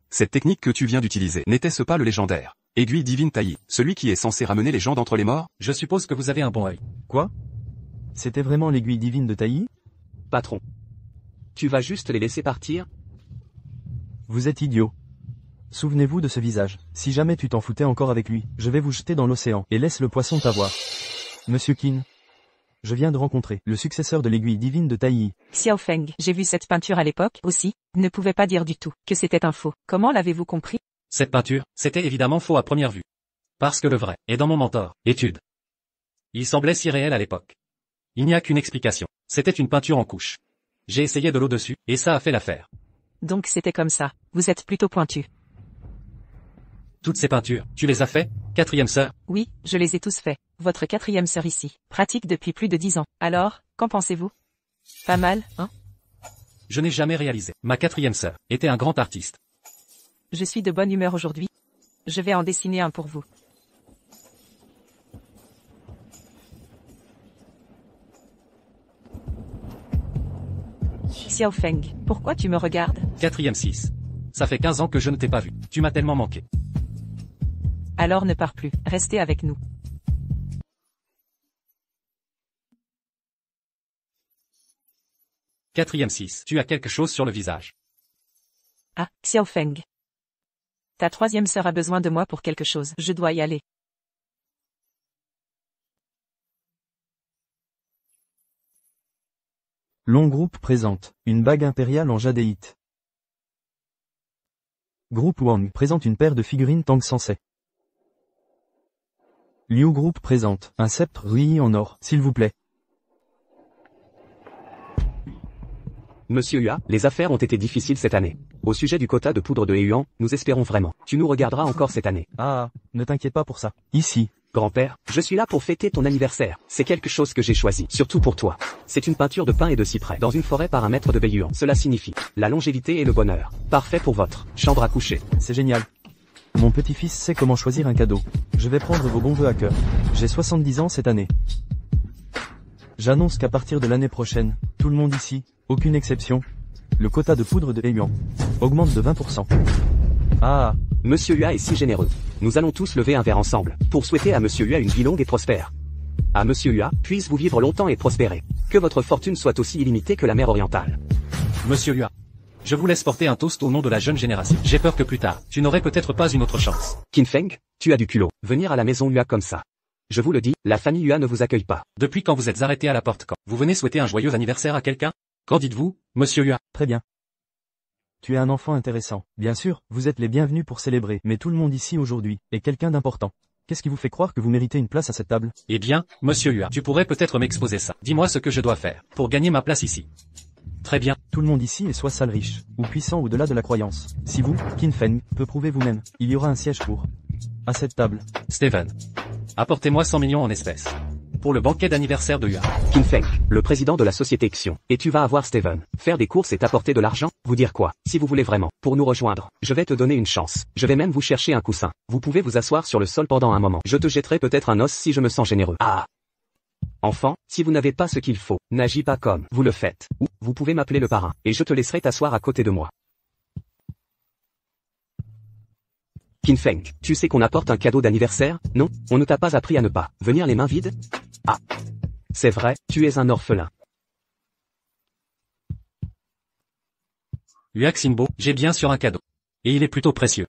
Cette technique que tu viens d'utiliser, n'était-ce pas le légendaire aiguille divine taillie, celui qui est censé ramener les gens d'entre les morts? Je suppose que vous avez un bon œil. Quoi? C'était vraiment l'aiguille divine de Tailly? Patron. Tu vas juste les laisser partir? Vous êtes idiot. Souvenez-vous de ce visage. Si jamais tu t'en foutais encore avec lui, je vais vous jeter dans l'océan, et laisse le poisson t'avoir. Monsieur Keane. Je viens de rencontrer le successeur de l'aiguille divine de Tailly. Xiao Feng, j'ai vu cette peinture à l'époque, aussi, ne pouvait pas dire du tout que c'était un faux. Comment l'avez-vous compris? Cette peinture, c'était évidemment faux à première vue. Parce que le vrai est dans mon mentor, étude. Il semblait si réel à l'époque. Il n'y a qu'une explication. C'était une peinture en couche. J'ai essayé de l'eau dessus, et ça a fait l'affaire. Donc c'était comme ça. Vous êtes plutôt pointu. Toutes ces peintures, tu les as fait, 4e sœur? Oui, je les ai tous faits. Votre 4e sœur ici, pratique depuis plus de 10 ans. Alors, qu'en pensez-vous? Pas mal, hein? Je n'ai jamais réalisé. Ma 4e sœur était un grand artiste. Je suis de bonne humeur aujourd'hui. Je vais en dessiner un pour vous. Xiao Feng, pourquoi tu me regardes? 4e 6. Ça fait 15 ans que je ne t'ai pas vu. Tu m'as tellement manqué. Alors ne pars plus, restez avec nous. Quatrième 6. Tu as quelque chose sur le visage. Ah, Xiao Feng. Ta 3e sœur a besoin de moi pour quelque chose. Je dois y aller. Long groupe présente une bague impériale en jadéite. Groupe Wang présente une paire de figurines Tang Sensei. Liu Group présente un sceptre Rui en or, s'il vous plaît. Monsieur Hua, les affaires ont été difficiles cette année. Au sujet du quota de poudre de Yuan, nous espérons vraiment. Tu nous regarderas encore cette année. Ah, ne t'inquiète pas pour ça. Ici. Grand-père, je suis là pour fêter ton anniversaire. C'est quelque chose que j'ai choisi, surtout pour toi. C'est une peinture de pin et de cyprès, dans une forêt par un mètre de Beiyuan. Cela signifie la longévité et le bonheur. Parfait pour votre chambre à coucher. C'est génial. Mon petit-fils sait comment choisir un cadeau. Je vais prendre vos bons vœux à cœur. J'ai 70 ans cette année. J'annonce qu'à partir de l'année prochaine, tout le monde ici, aucune exception, le quota de poudre de Yuan augmente de 20%. Ah, Monsieur Hua est si généreux. Nous allons tous lever un verre ensemble, pour souhaiter à Monsieur Hua une vie longue et prospère. À Monsieur Hua, puisse-vous vivre longtemps et prospérer. Que votre fortune soit aussi illimitée que la mer orientale. Monsieur Hua. Je vous laisse porter un toast au nom de la jeune génération. J'ai peur que plus tard, tu n'aurais peut-être pas une autre chance. Qin Feng, tu as du culot. Venir à la maison Hua comme ça. Je vous le dis, la famille Hua ne vous accueille pas. Depuis quand vous êtes arrêté à la porte quand vous venez souhaiter un joyeux anniversaire à quelqu'un? Qu'en dites-vous, Monsieur Hua? très bien. Tu es un enfant intéressant. Bien sûr, vous êtes les bienvenus pour célébrer, mais tout le monde ici aujourd'hui est quelqu'un d'important. Qu'est-ce qui vous fait croire que vous méritez une place à cette table? Eh bien, Monsieur Hua, tu pourrais peut-être m'exposer ça. Dis-moi ce que je dois faire pour gagner ma place ici. Très bien. Tout le monde ici est soit sale riche, ou puissant au-delà de la croyance. Si vous, Qin Feng, peut prouver vous-même, il y aura un siège pour à cette table. Steven, apportez-moi 100 millions en espèces. Pour le banquet d'anniversaire de Hua. Qin Feng, le président de la société Xion. Et tu vas avoir Steven. Faire des courses et t'apporter de l'argent? Vous dire quoi? Si vous voulez vraiment, pour nous rejoindre, je vais te donner une chance. Je vais même vous chercher un coussin. Vous pouvez vous asseoir sur le sol pendant un moment. Je te jetterai peut-être un os si je me sens généreux. Ah! Enfant, si vous n'avez pas ce qu'il faut, n'agis pas comme vous le faites. Ou, vous pouvez m'appeler le parrain, et je te laisserai t'asseoir à côté de moi. Qin Feng, tu sais qu'on apporte un cadeau d'anniversaire? Non, on ne t'a pas appris à ne pas venir les mains vides? Ah. C'est vrai, tu es un orphelin. Hua Xinbo, j'ai bien sûr un cadeau. Et il est plutôt précieux.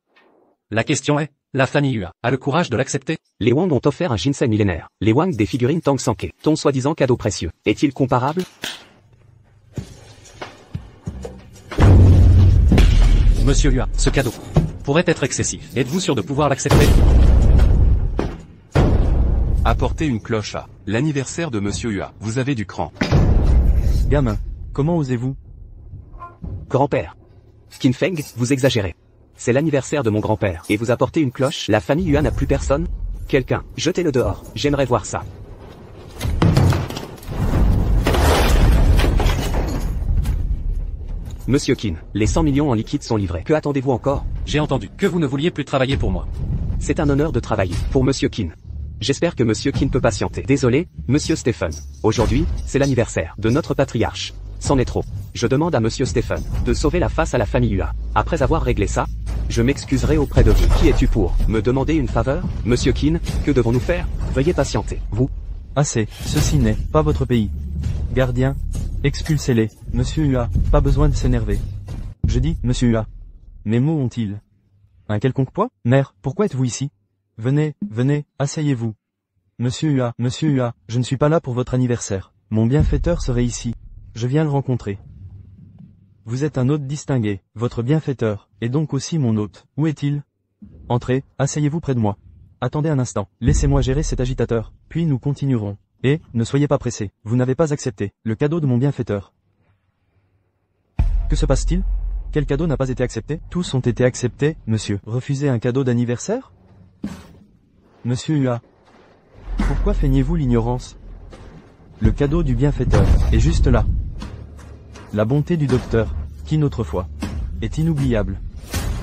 La question est, la famille Hua a le courage de l'accepter? Les Wang ont offert un ginseng millénaire. Les Wang des figurines Tang Sanke. Ton soi-disant cadeau précieux. Est-il comparable? Monsieur Hua, ce cadeau pourrait être excessif. Êtes-vous sûr de pouvoir l'accepter? Apportez une cloche à l'anniversaire de Monsieur Hua. Vous avez du cran. Gamin, comment osez-vous? Grand-père. Qin Feng, vous exagérez. C'est l'anniversaire de mon grand-père. Et vous apportez une cloche? La famille Hua n'a plus personne? Quelqu'un, jetez-le dehors. J'aimerais voir ça. Monsieur Qin, les 100 millions en liquide sont livrés. Que attendez-vous encore? J'ai entendu que vous ne vouliez plus travailler pour moi. C'est un honneur de travailler pour Monsieur Qin. J'espère que Monsieur Qin peut patienter. Désolé, Monsieur Stephen. Aujourd'hui, c'est l'anniversaire de notre patriarche. C'en est trop. Je demande à Monsieur Stephen de sauver la face à la famille Hua. Après avoir réglé ça, je m'excuserai auprès de vous. Qui es-tu pour me demander une faveur? Monsieur Qin, que devons-nous faire? Veuillez patienter. Vous? Assez, ceci n'est pas votre pays. Gardien, expulsez-les. Monsieur Hua, pas besoin de s'énerver. Je dis, Monsieur Hua. Mes mots ont-ils un quelconque poids? Mère, pourquoi êtes-vous ici? Venez, venez, asseyez-vous. Monsieur Hua, je ne suis pas là pour votre anniversaire. Mon bienfaiteur serait ici. Je viens le rencontrer. Vous êtes un hôte distingué, votre bienfaiteur, et donc aussi mon hôte. Où est-il? Entrez, asseyez-vous près de moi. Attendez un instant, laissez-moi gérer cet agitateur, puis nous continuerons. Et, ne soyez pas pressés, vous n'avez pas accepté le cadeau de mon bienfaiteur. Que se passe-t-il? Quel cadeau n'a pas été accepté? Tous ont été acceptés, monsieur. Refusez un cadeau d'anniversaire? Monsieur Hua. Pourquoi feignez-vous l'ignorance? Le cadeau du bienfaiteur est juste là. La bonté du docteur, qui autrefois est inoubliable.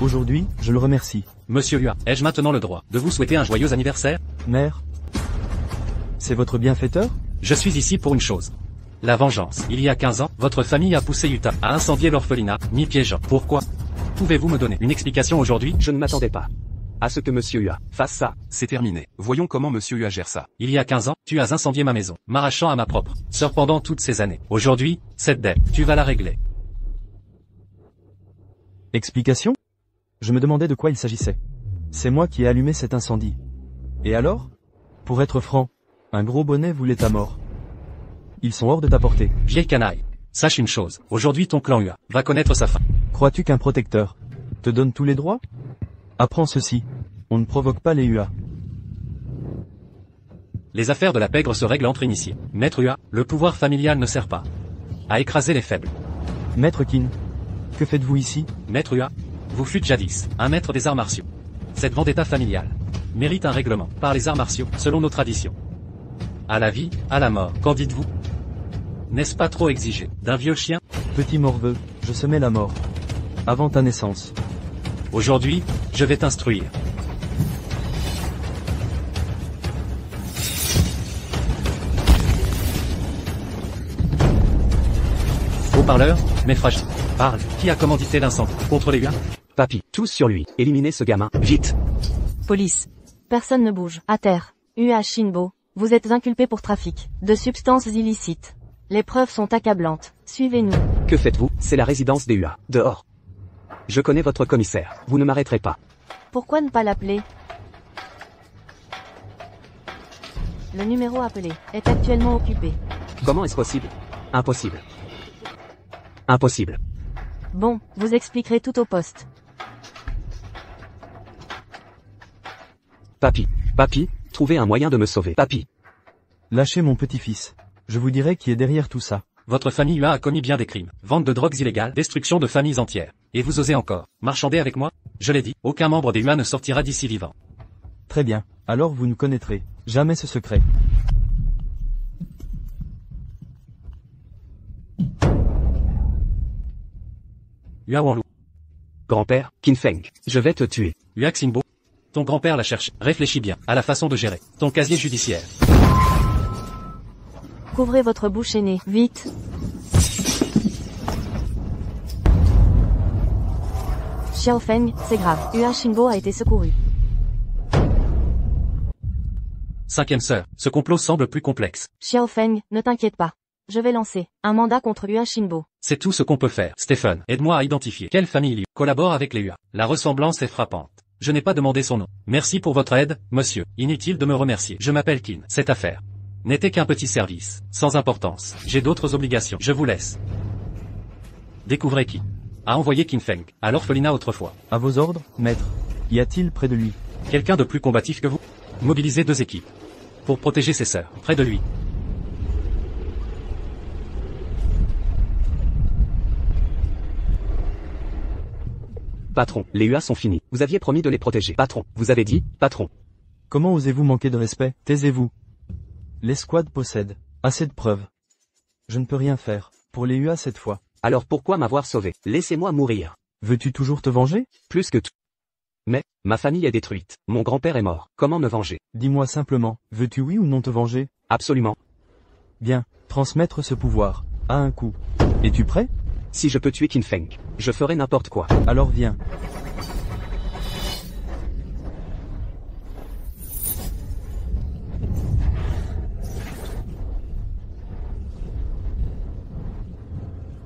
Aujourd'hui, je le remercie. Monsieur Hua, ai-je maintenant le droit de vous souhaiter un joyeux anniversaire? Mère, c'est votre bienfaiteur? Je suis ici pour une chose. La vengeance. Il y a 15 ans, votre famille a poussé Utah à incendier l'orphelinat, m'y piégeant. Pourquoi? Pouvez-vous me donner une explication aujourd'hui? Je ne m'attendais pas à ce que Monsieur Hua fasse ça. C'est terminé. Voyons comment Monsieur Hua gère ça. Il y a 15 ans, tu as incendié ma maison, m'arrachant à ma propre sœur pendant toutes ces années. Aujourd'hui, cette dette, tu vas la régler. Explication? Je me demandais de quoi il s'agissait. C'est moi qui ai allumé cet incendie. Et alors? Pour être franc, un gros bonnet voulait ta mort. Ils sont hors de ta portée. Vieille canaille. Sache une chose, aujourd'hui ton clan Hua va connaître sa fin. Crois-tu qu'un protecteur te donne tous les droits? Apprends ceci. On ne provoque pas les UA. Les affaires de la pègre se règlent entre initiés. Maître UA, le pouvoir familial ne sert pas à écraser les faibles. Maître Kin, que faites-vous ici? Maître UA, vous fûtes jadis un maître des arts martiaux. Cette vendetta familiale mérite un règlement par les arts martiaux, selon nos traditions. À la vie, à la mort, qu'en dites-vous? N'est-ce pas trop exigé d'un vieux chien? Petit morveux, je semais la mort. Avant ta naissance. Aujourd'hui, je vais t'instruire. Haut-parleur, mais fragile. Parle, qui a commandité l'incendie contre les UA? Papy, tous sur lui. Éliminez ce gamin, vite. Police. Personne ne bouge. À terre. Ua Shinbo, vous êtes inculpé pour trafic de substances illicites. Les preuves sont accablantes. Suivez-nous. Que faites-vous? C'est la résidence des UA. Dehors. Je connais votre commissaire. Vous ne m'arrêterez pas. Pourquoi ne pas l'appeler? Le numéro appelé est actuellement occupé. Comment est-ce possible? Impossible. Impossible. Bon, vous expliquerez tout au poste. Papy. Papy, trouvez un moyen de me sauver. Papy. Lâchez mon petit-fils. Je vous dirai qui est derrière tout ça. Votre famille UA a commis bien des crimes. Vente de drogues illégales, destruction de familles entières. Et vous osez encore marchander avec moi? Je l'ai dit, aucun membre des UA ne sortira d'ici vivant. Très bien, alors vous ne connaîtrez jamais ce secret. UA Wanlu. Grand-père, Qin Feng, je vais te tuer. UA Xinbo. Ton grand-père l'a cherché. Réfléchis bien à la façon de gérer ton casier judiciaire. Couvrez votre bouche et nez, vite. Xiao Feng, c'est grave. Ua Shinbo a été secouru. Cinquième sœur, ce complot semble plus complexe. Xiao Feng, ne t'inquiète pas. Je vais lancer un mandat contre Ua Shinbo. C'est tout ce qu'on peut faire. Stephen, aide-moi à identifier quelle famille il collabore avec les UA. La ressemblance est frappante. Je n'ai pas demandé son nom. Merci pour votre aide, monsieur. Inutile de me remercier. Je m'appelle Qin. Cette affaire n'était qu'un petit service, sans importance. J'ai d'autres obligations. Je vous laisse. Découvrez qui a envoyé Qin Feng à l'orphelinat autrefois. À vos ordres, maître. Y a-t-il près de lui? Quelqu'un de plus combatif que vous? Mobilisez 2 équipes pour protéger ses sœurs, près de lui. Patron, les UA sont finis. Vous aviez promis de les protéger. Patron, vous avez dit, patron. Comment osez-vous manquer de respect? Taisez-vous. L'escouade possède assez de preuves. Je ne peux rien faire pour les UA cette fois. Alors pourquoi m'avoir sauvé? Laissez-moi mourir. Veux-tu toujours te venger? Plus que tout. Mais, ma famille est détruite. Mon grand-père est mort. Comment me venger? Dis-moi simplement, veux-tu oui ou non te venger? Absolument. Bien, transmettre ce pouvoir à un coup. Es-tu prêt? Si je peux tuer Qin Feng, je ferai n'importe quoi. Alors viens.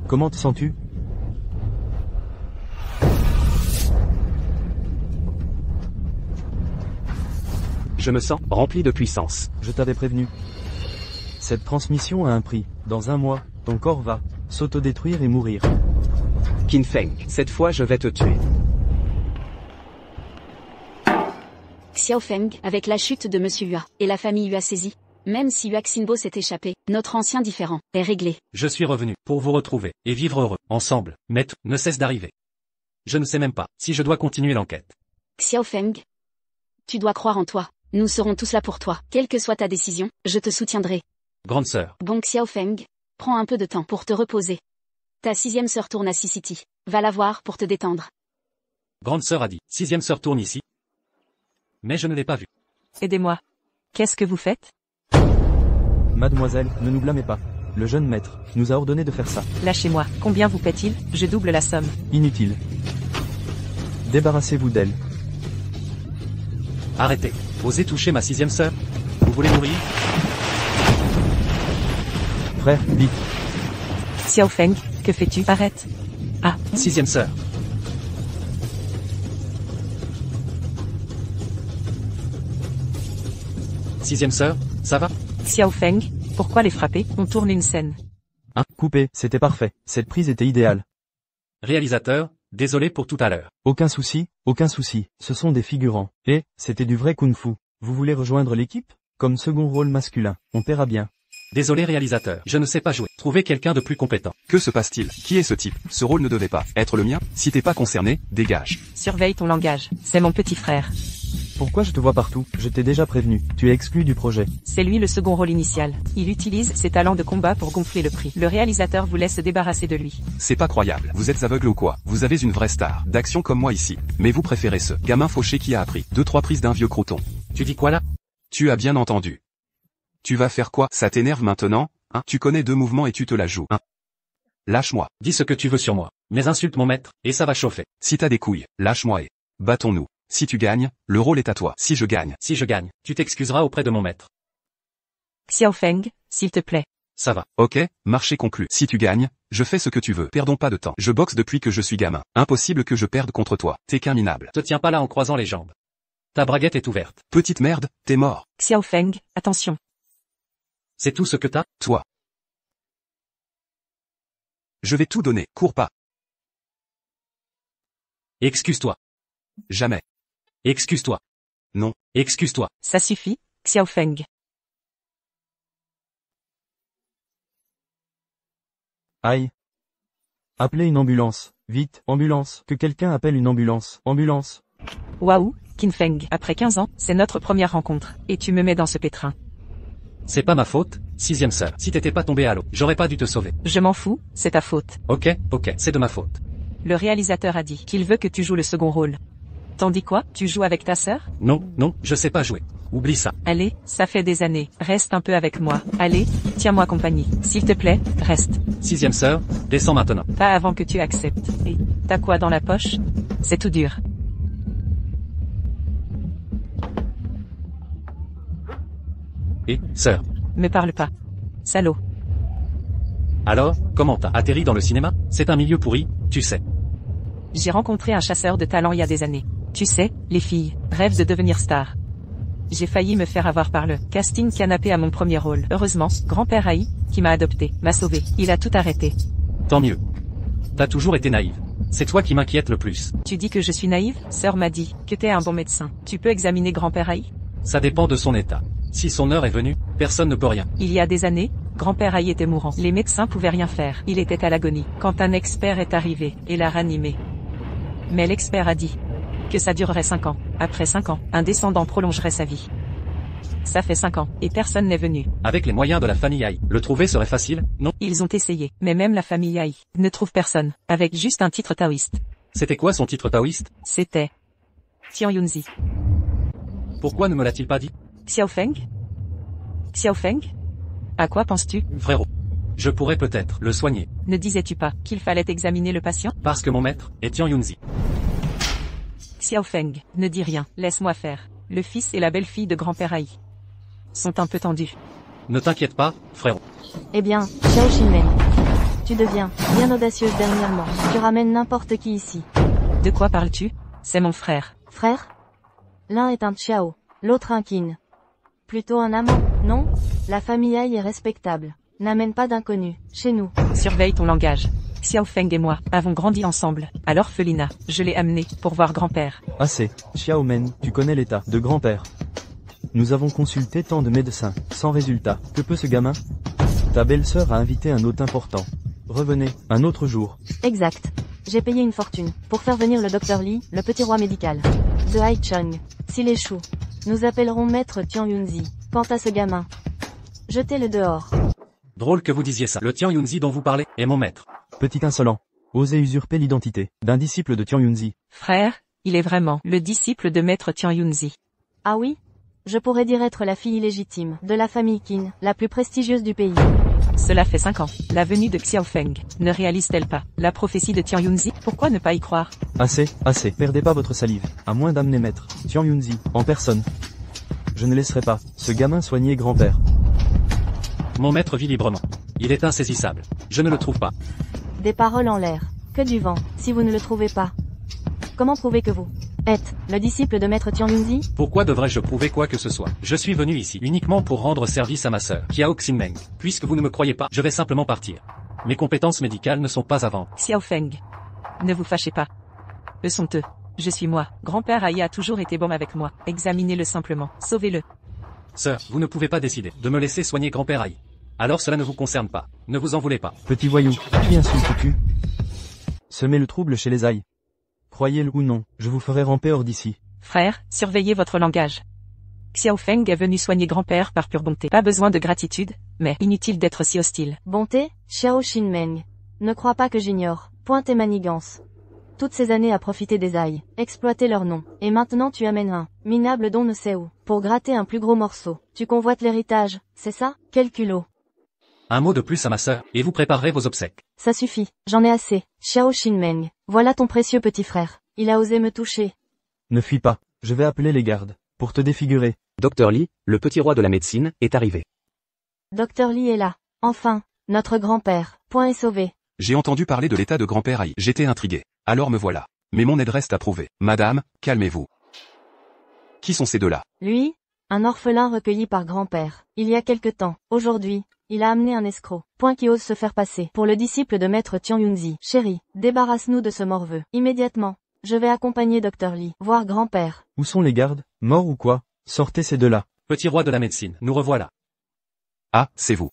Comment te sens-tu? Je me sens rempli de puissance. Je t'avais prévenu. Cette transmission a un prix. Dans un mois, ton corps va s'autodétruire et mourir. Qin Feng, cette fois je vais te tuer. Xiao Feng, avec la chute de Monsieur Ua, et la famille Ua saisie. Même si Ua Xinbo s'est échappé, notre ancien différend est réglé. Je suis revenu pour vous retrouver et vivre heureux, ensemble. Mais tout ne cesse d'arriver. Je ne sais même pas si je dois continuer l'enquête. Xiao Feng, tu dois croire en toi. Nous serons tous là pour toi. Quelle que soit ta décision, je te soutiendrai. Grande sœur. Bon Xiao Feng, prends un peu de temps pour te reposer. Ta 6e sœur tourne à Sea City. Va la voir pour te détendre. Grande sœur a dit, 6e sœur tourne ici. Mais je ne l'ai pas vue. Aidez-moi. Qu'est-ce que vous faites? Mademoiselle, ne nous blâmez pas. Le jeune maître nous a ordonné de faire ça. Lâchez-moi. Combien vous paie-t-il? Je double la somme. Inutile. Débarrassez-vous d'elle. Arrêtez. Osez toucher ma 6e sœur? Vous voulez mourir? Frère, vite. Xiao Feng, que fais-tu? Arrête. Ah, 6e sœur. Sixième sœur, ça va? Xiao Feng, pourquoi les frapper? On tourne une scène. Coupé, c'était parfait. Cette prise était idéale. Réalisateur, Désolé pour tout à l'heure. Aucun souci, ce sont des figurants. Et, c'était du vrai kung-fu. Vous voulez rejoindre l'équipe? Comme second rôle masculin, on paiera bien. Désolé réalisateur, je ne sais pas jouer. Trouvez quelqu'un de plus compétent. Que se passe-t-il? Qui est ce type? Ce rôle ne devait pas être le mien. Si t'es pas concerné, dégage. Surveille ton langage. C'est mon petit frère. Pourquoi je te vois partout? Je t'ai déjà prévenu, tu es exclu du projet. C'est lui le second rôle initial. Il utilise ses talents de combat pour gonfler le prix. Le réalisateur voulait se débarrasser de lui. C'est pas croyable. Vous êtes aveugle ou quoi? Vous avez une vraie star d'action comme moi ici. Mais vous préférez ce gamin fauché qui a appris 2-3 prises d'un vieux croton. Tu dis quoi là? Tu as bien entendu. Tu vas faire quoi? Ça t'énerve maintenant? Hein? Tu connais 2 mouvements et tu te la joues. Hein? Lâche-moi. Dis ce que tu veux sur moi. Mais insulte mon maître, et ça va chauffer. Si t'as des couilles, lâche-moi et battons-nous. Si tu gagnes, le rôle est à toi. Si je gagne, tu t'excuseras auprès de mon maître. Xiao Feng, s'il te plaît. ça va. Ok, marché conclu. Si tu gagnes, je fais ce que tu veux. Perdons pas de temps. Je boxe depuis que je suis gamin. Impossible que je perde contre toi. T'es qu'un minable. Te tiens pas là en croisant les jambes. Ta braguette est ouverte. Petite merde, t'es mort. Xiao Feng, attention. C'est tout ce que t'as? Toi. Je vais tout donner. Cours pas. Excuse-toi. Jamais. Excuse-toi. Non. Excuse-toi. Ça suffit, Xiao Feng. Aïe. Appelez une ambulance. Vite, ambulance. Que quelqu'un appelle une ambulance. Ambulance. Waouh, Qin Feng. Après 15 ans, c'est notre première rencontre. Et tu me mets dans ce pétrin. C'est pas ma faute, sixième sœur. Si t'étais pas tombé à l'eau, j'aurais pas dû te sauver. Je m'en fous, c'est ta faute. Ok, c'est de ma faute. Le réalisateur a dit qu'il veut que tu joues le second rôle. T'en dis quoi? Tu joues avec ta sœur? Non, je sais pas jouer. Oublie ça. Allez, ça fait des années. Reste un peu avec moi. Allez, tiens-moi compagnie. S'il te plaît, reste. Sixième sœur, descends maintenant. Pas avant que tu acceptes. Et, t'as quoi dans la poche? C'est tout dur. Et, sœur. Me parle pas. Salaud. Alors, comment t'as atterri dans le cinéma? C'est un milieu pourri, tu sais. J'ai rencontré un chasseur de talent il y a des années. Tu sais, les filles rêvent de devenir stars. J'ai failli me faire avoir par le casting canapé à mon premier rôle. Heureusement, grand-père Haï, qui m'a adopté, m'a sauvé. Il a tout arrêté. Tant mieux. T'as toujours été naïve. C'est toi qui m'inquiète le plus. Tu dis que je suis naïve? Sœur m'a dit que t'es un bon médecin. Tu peux examiner grand-père Haï? Ça dépend de son état. Si son heure est venue, personne ne peut rien. Il y a des années, grand-père Haï était mourant. Les médecins pouvaient rien faire. Il était à l'agonie. Quand un expert est arrivé et l'a ranimé. Mais l'expert a dit que ça durerait 5 ans. Après 5 ans, un descendant prolongerait sa vie. Ça fait 5 ans, et personne n'est venu. Avec les moyens de la famille Haï, le trouver serait facile, non? Ils ont essayé, mais même la famille Haï ne trouve personne, avec juste un titre taoïste. C'était quoi son titre taoïste? C'était Tian Yunzi. Pourquoi ne me l'a-t-il pas dit? Xiao Feng? Xiao Feng? À quoi penses-tu? Frérot. Je pourrais peut-être le soigner. Ne disais-tu pas qu'il fallait examiner le patient? Parce que mon maître est Tian Yunzi. Xiao Feng, ne dis rien, laisse-moi faire. Le fils et la belle-fille de grand-père Haï sont un peu tendus. Ne t'inquiète pas, frérot. Eh bien, Xiao Xinmeng, tu deviens bien audacieuse dernièrement. Tu ramènes n'importe qui ici. De quoi parles-tu? C'est mon frère. Frère? L'un est un Xiao, l'autre un Qin. Plutôt un amant, non? La famille Haï est respectable. N'amène pas d'inconnus, chez nous. Surveille ton langage. Xiao Feng et moi avons grandi ensemble, à l'orphelinat. Je l'ai amené pour voir grand-père. Assez. Xiao Men, tu connais l'état de grand-père. Nous avons consulté tant de médecins, sans résultat. Que peut ce gamin? Ta belle-sœur a invité un hôte important. Revenez, un autre jour. Exact. J'ai payé une fortune, pour faire venir le docteur Li, le petit roi médical. De Haicheng. S'il échoue, nous appellerons maître Tian Yunzi. Quant à ce gamin, jetez-le dehors. Drôle que vous disiez ça. Le Tian Yunzi dont vous parlez est mon maître. Petit insolent. Osez usurper l'identité d'un disciple de Tian Yunzi. Frère, il est vraiment le disciple de maître Tian Yunzi. Ah oui? Je pourrais dire être la fille illégitime de la famille Qin, la plus prestigieuse du pays. Cela fait 5 ans. La venue de Xiao Feng ne réalise-t-elle pas la prophétie de Tian Yunzi? Pourquoi ne pas y croire? Assez. Perdez pas votre salive. À moins d'amener maître Tian Yunzi, en personne. Je ne laisserai pas ce gamin soigner grand-père. Mon maître vit librement. Il est insaisissable. Je ne le trouve pas. Des paroles en l'air. Que du vent, si vous ne le trouvez pas. Comment prouver que vous êtes le disciple de maître Tian Yunzi? Pourquoi devrais-je prouver quoi que ce soit? Je suis venu ici uniquement pour rendre service à ma sœur, Xiao Xinmeng. Puisque vous ne me croyez pas, je vais simplement partir. Mes compétences médicales ne sont pas à vendre. Xiao Feng. Ne vous fâchez pas. Eux sont eux. Je suis moi. Grand-père Aïe a toujours été bon avec moi. Examinez-le simplement. Sauvez-le. Sœur, vous ne pouvez pas décider de me laisser soigner grand-père Aïe. Alors cela ne vous concerne pas. Ne vous en voulez pas. Petit voyou, qui insultes-tu? Semez le trouble chez les Aïe. Croyez-le ou non, je vous ferai ramper hors d'ici. Frère, surveillez votre langage. Xiao Feng est venu soigner grand-père par pure bonté. Pas besoin de gratitude, mais inutile d'être si hostile. Bonté, Xiao Xinmeng. Ne crois pas que j'ignore. Point tes manigances. Toutes ces années à profiter des Aïe, exploiter leur nom, et maintenant tu amènes un minable don ne sait où, pour gratter un plus gros morceau. Tu convoites l'héritage, c'est ça? Quel culot. Un mot de plus à ma sœur, et vous préparerez vos obsèques. Ça suffit, j'en ai assez. Xiao Xinmeng, voilà ton précieux petit frère. Il a osé me toucher. Ne fuis pas, je vais appeler les gardes, pour te défigurer. Dr Lee, le petit roi de la médecine, est arrivé. Dr Lee est là. Enfin, notre grand-père. Point est sauvé. J'ai entendu parler de l'état de grand-père Aïe. J'étais intrigué. Alors me voilà. Mais mon aide reste à prouver. Madame, calmez-vous. Qui sont ces deux-là? Lui, un orphelin recueilli par grand-père. Il y a quelque temps. Aujourd'hui, il a amené un escroc. Point qui ose se faire passer pour le disciple de maître Tian Yunzi. Chérie, débarrasse-nous de ce morveux. Immédiatement. Je vais accompagner Dr Lee, voir grand-père. Où sont les gardes? Morts ou quoi? Sortez ces deux-là. Petit roi de la médecine, nous revoilà. Ah, c'est vous.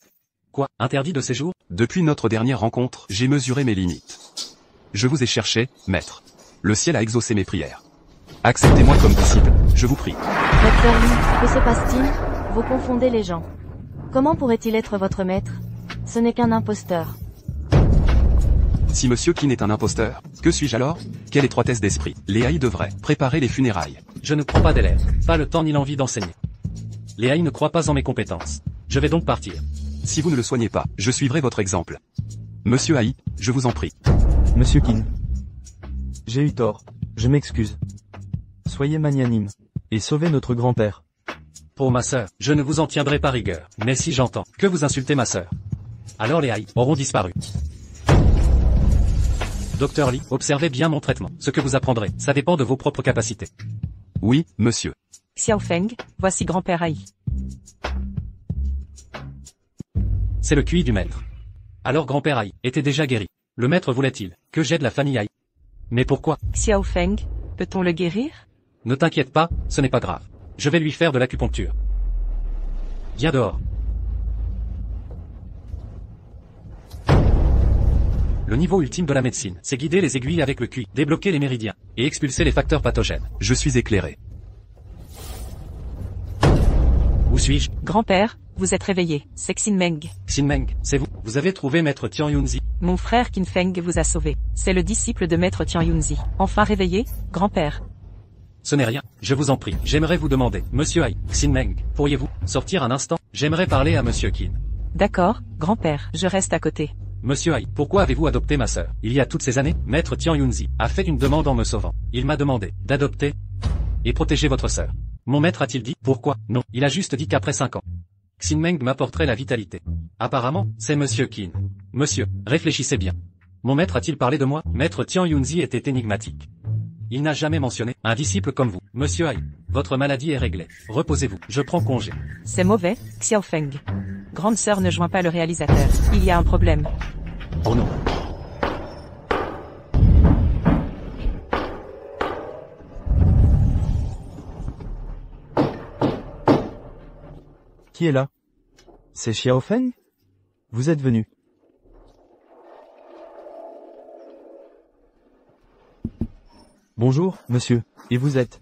Quoi, interdit de séjour? Depuis notre dernière rencontre, j'ai mesuré mes limites. Je vous ai cherché, maître. Le ciel a exaucé mes prières. Acceptez-moi comme disciple, je vous prie. Dr Lee, que se passe-t-il? Vous confondez les gens. Comment pourrait-il être votre maître? Ce n'est qu'un imposteur. Si Monsieur Qin est un imposteur, que suis-je alors? Quelle étroitesse d'esprit. Les Aïe devraient préparer les funérailles. Je ne prends pas d'élèves, pas le temps ni l'envie d'enseigner. Les Aïe ne croient pas en mes compétences. Je vais donc partir. Si vous ne le soignez pas, je suivrai votre exemple. Monsieur Aïe, je vous en prie. Monsieur Qin. J'ai eu tort. Je m'excuse. Soyez magnanime. Et sauvez notre grand-père. Pour ma sœur, je ne vous en tiendrai pas rigueur. Mais si j'entends que vous insultez ma sœur, alors les Aïe auront disparu. Docteur Lee, observez bien mon traitement. Ce que vous apprendrez, ça dépend de vos propres capacités. Oui, monsieur. Xiao Feng, voici grand-père Aïe. C'est le QI du maître. Alors grand-père Aïe était déjà guéri. Le maître voulait-il que j'aide la famille Aïe? Mais pourquoi? Xiao Feng, peut-on le guérir? Ne t'inquiète pas, ce n'est pas grave. Je vais lui faire de l'acupuncture. Viens dehors. Le niveau ultime de la médecine, c'est guider les aiguilles avec le QI, débloquer les méridiens, et expulser les facteurs pathogènes. Je suis éclairé. Où suis-je? Grand-père, vous êtes réveillé. C'est Xinmeng. Xinmeng, c'est vous? Vous avez trouvé maître Tian Yunzi? Mon frère Qin Feng vous a sauvé. C'est le disciple de maître Tian Yunzi. Enfin réveillé, grand-père. Ce n'est rien, je vous en prie. J'aimerais vous demander, monsieur Aïe, Xinmeng, pourriez-vous sortir un instant? J'aimerais parler à monsieur Qin. D'accord, grand-père, je reste à côté. Monsieur Aïe, pourquoi avez-vous adopté ma sœur? Il y a toutes ces années, maître Tian Yunzi a fait une demande en me sauvant. Il m'a demandé d'adopter et protéger votre sœur. Mon maître a-t-il dit pourquoi? Non, il a juste dit qu'après 5 ans, Xinmeng m'apporterait la vitalité. Apparemment, c'est monsieur Qin. Monsieur, réfléchissez bien. Mon maître a-t-il parlé de moi? Maître Tian Yunzi était énigmatique. Il n'a jamais mentionné un disciple comme vous. Monsieur Aïe, votre maladie est réglée. Reposez-vous, je prends congé. C'est mauvais, Xiao Feng. Grande sœur ne joint pas le réalisateur. Il y a un problème. Oh non. Qui est là? C'est Xiao Feng? Vous êtes venu. Bonjour, monsieur. Et vous êtes?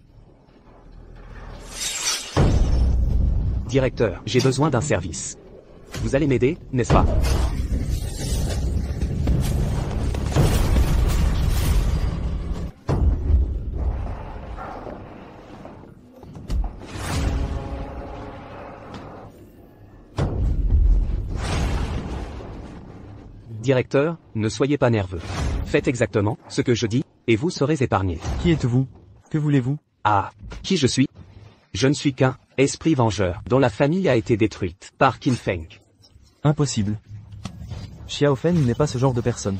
Directeur, j'ai besoin d'un service. Vous allez m'aider, n'est-ce pas? Directeur, ne soyez pas nerveux. Faites exactement ce que je dis, et vous serez épargné. Qui êtes-vous? Que voulez-vous? Ah, qui je suis? Je ne suis qu'un esprit vengeur dont la famille a été détruite par Qin Feng. Impossible. Xiao Feng n'est pas ce genre de personne.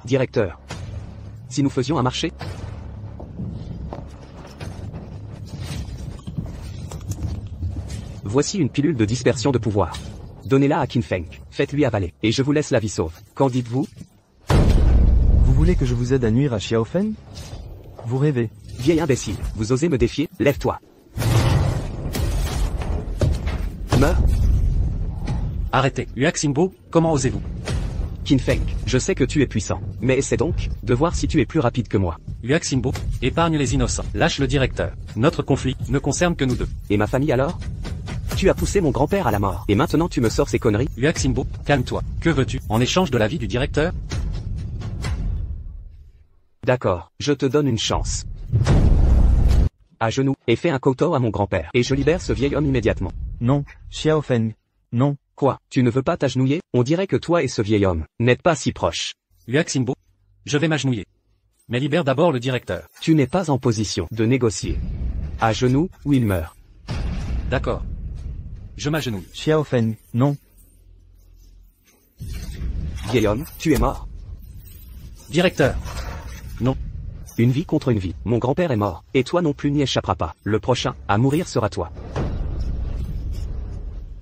Directeur, si nous faisions un marché? Voici une pilule de dispersion de pouvoir. Donnez-la à Qin Feng, faites-lui avaler, et je vous laisse la vie sauve. Qu'en dites-vous? Vous voulez que je vous aide à nuire à Xiao Feng? Vous rêvez. Vieil imbécile, vous osez me défier? Lève-toi. Meurs. Arrêtez. Uaxingbo, comment osez-vous? Qin Feng, je sais que tu es puissant, mais essaie donc de voir si tu es plus rapide que moi. Uaxingbo, épargne les innocents. Lâche le directeur. Notre conflit ne concerne que nous deux. Et ma famille alors? Tu as poussé mon grand-père à la mort, et maintenant tu me sors ces conneries? Uaxingbo, calme-toi. Que veux-tu, en échange de la vie du directeur? D'accord, je te donne une chance. À genoux, et fais un kowtow à mon grand-père, et je libère ce vieil homme immédiatement. Non, Xiao Feng. Non. Quoi, tu ne veux pas t'agenouiller? On dirait que toi et ce vieil homme n'êtes pas si proches. Uaxingbo, je vais m'agenouiller. Mais libère d'abord le directeur. Tu n'es pas en position de négocier. À genoux, ou il meurt. D'accord. Je m'agenouille. Xiao Feng. Non. Vieil homme, tu es mort. Directeur. Non. Une vie contre une vie. Mon grand-père est mort, et toi non plus n'y échapperas pas. Le prochain à mourir sera toi.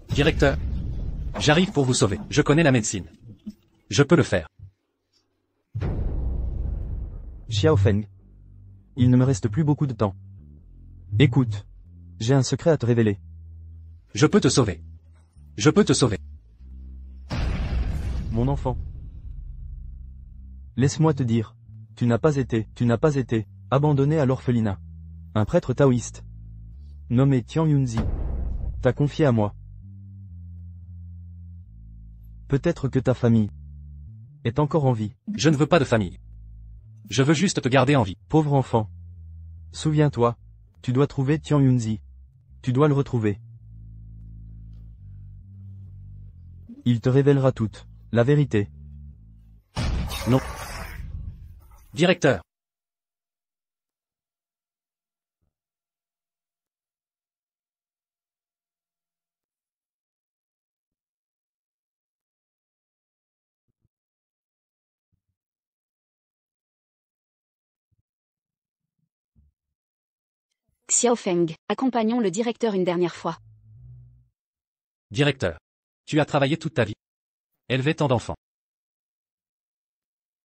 Directeur. J'arrive pour vous sauver. Je connais la médecine. Je peux le faire. Xiao Feng. Il ne me reste plus beaucoup de temps. Écoute. J'ai un secret à te révéler. Je peux te sauver. Je peux te sauver. Mon enfant. Laisse-moi te dire. Tu n'as pas été, abandonné à l'orphelinat. Un prêtre taoïste, nommé Tian Yunzi, t'a confié à moi. Peut-être que ta famille est encore en vie. Je ne veux pas de famille. Je veux juste te garder en vie. Pauvre enfant. Souviens-toi, tu dois trouver Tian Yunzi. Tu dois le retrouver. Il te révélera toute la vérité. Non. Directeur. Xiao Feng, accompagnons le directeur une dernière fois. Directeur. Tu as travaillé toute ta vie. Élevé tant d'enfants.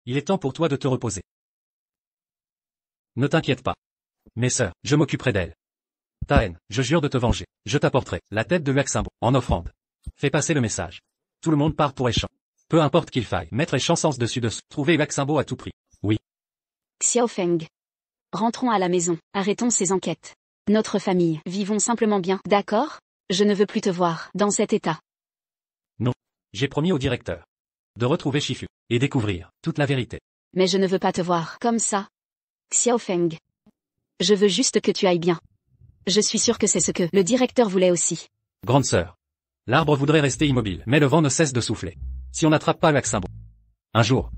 Il est temps pour toi de te reposer. Ne t'inquiète pas. Mes sœurs, je m'occuperai d'elles. Ta haine, je jure de te venger. Je t'apporterai la tête de Uaxingbo en offrande. Fais passer le message. Tout le monde part pour Échamp. Peu importe qu'il faille mettre Échamp sens dessus dessous. Trouver Uaxingbo à tout prix. Oui. Xiao Feng. Rentrons à la maison. Arrêtons ces enquêtes. Notre famille, vivons simplement bien. D'accord? Je ne veux plus te voir dans cet état. Non. J'ai promis au directeur de retrouver Shifu et découvrir toute la vérité. Mais je ne veux pas te voir comme ça. Xiao Feng. Je veux juste que tu ailles bien. Je suis sûr que c'est ce que le directeur voulait aussi. Grande sœur. L'arbre voudrait rester immobile, mais le vent ne cesse de souffler. Si on n'attrape pas Uaxingbo, un jour,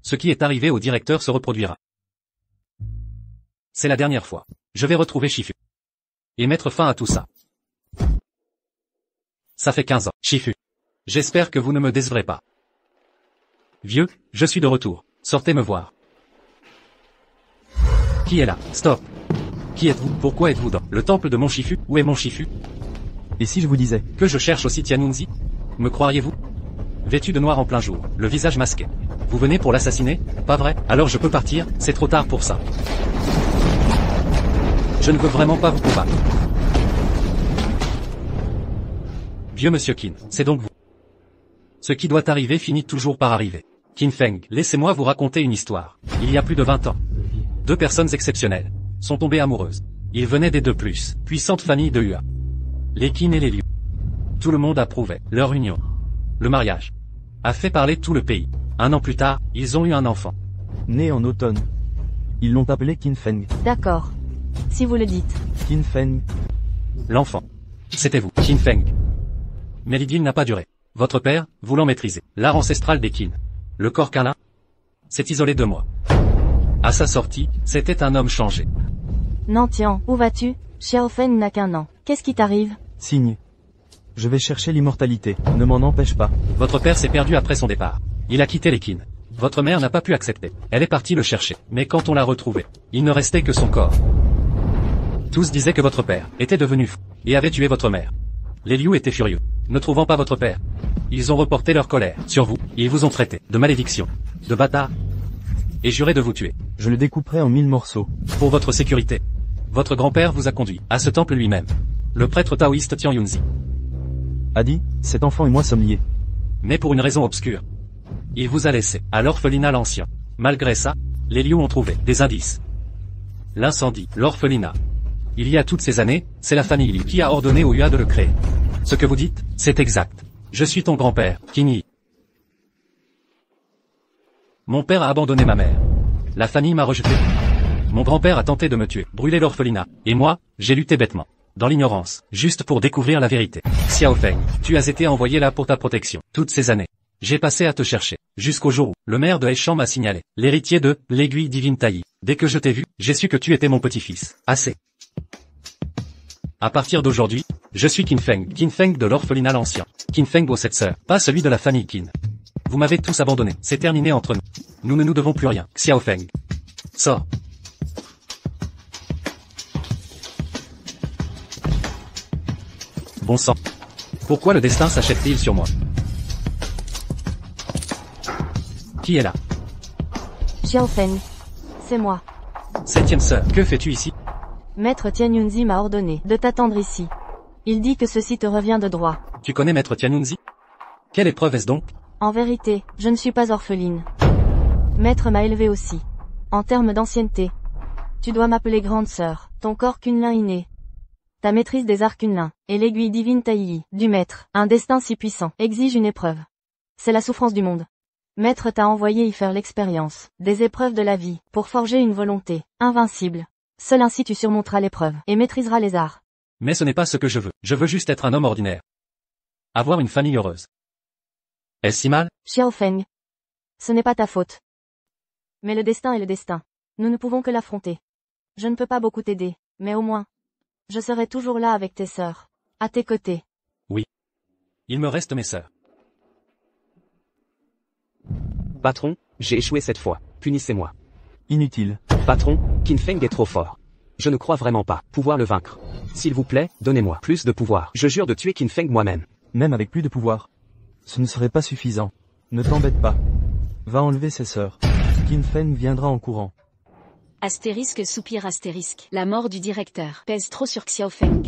ce qui est arrivé au directeur se reproduira. C'est la dernière fois. Je vais retrouver Shifu. Et mettre fin à tout ça. Ça fait 15 ans. Shifu. J'espère que vous ne me décevrez pas. Vieux, je suis de retour. Sortez me voir. Qui est là? Stop. Qui êtes-vous? Pourquoi êtes-vous dans le temple de mon Shifu? Où est mon Shifu? Et si je vous disais Que je cherche aussi Tianunzi? Me croiriez-vous? Vêtu de noir en plein jour, le visage masqué. Vous venez pour l'assassiner? Pas vrai? Alors je peux partir, c'est trop tard pour ça. Je ne veux vraiment pas vous combattre. Vieux monsieur Qin, c'est donc vous. Ce qui doit arriver finit toujours par arriver. Qin Feng, laissez-moi vous raconter une histoire. Il y a plus de 20 ans, deux personnes exceptionnelles sont tombées amoureuses. Ils venaient des deux plus puissantes familles de Hua. Les Qin et les Liu. Tout le monde approuvait leur union. Le mariage a fait parler tout le pays. 1 an plus tard, ils ont eu un enfant. Né en automne. Ils l'ont appelé Qin Feng. D'accord. Si vous le dites. Qin Feng. L'enfant. C'était vous, Qin Feng. Mais l'idylle n'a pas duré. Votre père, voulant maîtriser l'art ancestral des Qin, le corps qu'un s'est isolé de moi. À sa sortie, c'était un homme changé. Nantian, où vas-tu? Xiao Feng n'a qu'1 an. Qu'est-ce qui t'arrive? Signe. Je vais chercher l'immortalité. Ne m'en empêche pas. Votre père s'est perdu après son départ. Il a quitté les Qin. Votre mère n'a pas pu accepter. Elle est partie le chercher. Mais quand on l'a retrouvé, il ne restait que son corps. Tous disaient que votre père était devenu fou et avait tué votre mère. Les Liu étaient furieux, ne trouvant pas votre père. Ils ont reporté leur colère sur vous. Ils vous ont traité de malédiction, de bâtard, et juré de vous tuer. Je le découperai en 1000 morceaux. Pour votre sécurité. Votre grand-père vous a conduit à ce temple lui-même. Le prêtre taoïste Tian Yunzi. Adi, cet enfant et moi sommes liés. Mais pour une raison obscure. Il vous a laissé à l'orphelinat l'ancien. Malgré ça, les Liu ont trouvé des indices. L'incendie, l'orphelinat. Il y a toutes ces années, c'est la famille Li qui a ordonné au Yua de le créer. Ce que vous dites, c'est exact. Je suis ton grand-père, Qin Yi. Mon père a abandonné ma mère. La famille m'a rejeté. Mon grand-père a tenté de me tuer, brûler l'orphelinat. Et moi, j'ai lutté bêtement. Dans l'ignorance, juste pour découvrir la vérité. Xiao Feng, tu as été envoyé là pour ta protection. Toutes ces années. J'ai passé à te chercher. Jusqu'au jour où, le maire de Heishan m'a signalé. L'héritier de, l'aiguille divine Taï. Dès que je t'ai vu, j'ai su que tu étais mon petit-fils. Assez. À partir d'aujourd'hui, je suis Qin Feng de l'orphelinat l'ancien. Qin Feng vos 7 sœurs, pas celui de la famille Qin. Vous m'avez tous abandonné, c'est terminé entre nous. Nous ne nous devons plus rien. Xiao Feng. Sors. Bon sang. Pourquoi le destin s'achète-t-il sur moi? Qui est là? Xiao Feng. C'est moi. 7e sœur, que fais-tu ici? Maître Tian Yunzi m'a ordonné de t'attendre ici. Il dit que ceci te revient de droit. Tu connais Maître Tianunzi? Quelle épreuve est-ce donc? En vérité, je ne suis pas orpheline. Maître m'a élevée aussi. En termes d'ancienneté. Tu dois m'appeler grande sœur, ton corps Kunlin inné. Ta maîtrise des arts Kunlin, et l'aiguille divine Taïyi, du maître, un destin si puissant, exige une épreuve. C'est la souffrance du monde. Maître t'a envoyé y faire l'expérience, des épreuves de la vie, pour forger une volonté, invincible. Seul ainsi tu surmonteras l'épreuve, et maîtriseras les arts. Mais ce n'est pas ce que je veux juste être un homme ordinaire. Avoir une famille heureuse. Est-ce si mal? Xiao Feng. Ce n'est pas ta faute. Mais le destin est le destin. Nous ne pouvons que l'affronter. Je ne peux pas beaucoup t'aider, mais au moins, je serai toujours là avec tes sœurs. À tes côtés. Oui. Il me reste mes sœurs. Patron, j'ai échoué cette fois. Punissez-moi. Inutile. Patron, Qin Feng est trop fort. Je ne crois vraiment pas pouvoir le vaincre. S'il vous plaît, donnez-moi plus de pouvoir. Je jure de tuer Qin Feng moi-même. Même avec plus de pouvoir. Ce ne serait pas suffisant. Ne t'embête pas. Va enlever ses sœurs. Qin Feng viendra en courant. Astérisque soupir astérisque. La mort du directeur pèse trop sur Xiao Feng.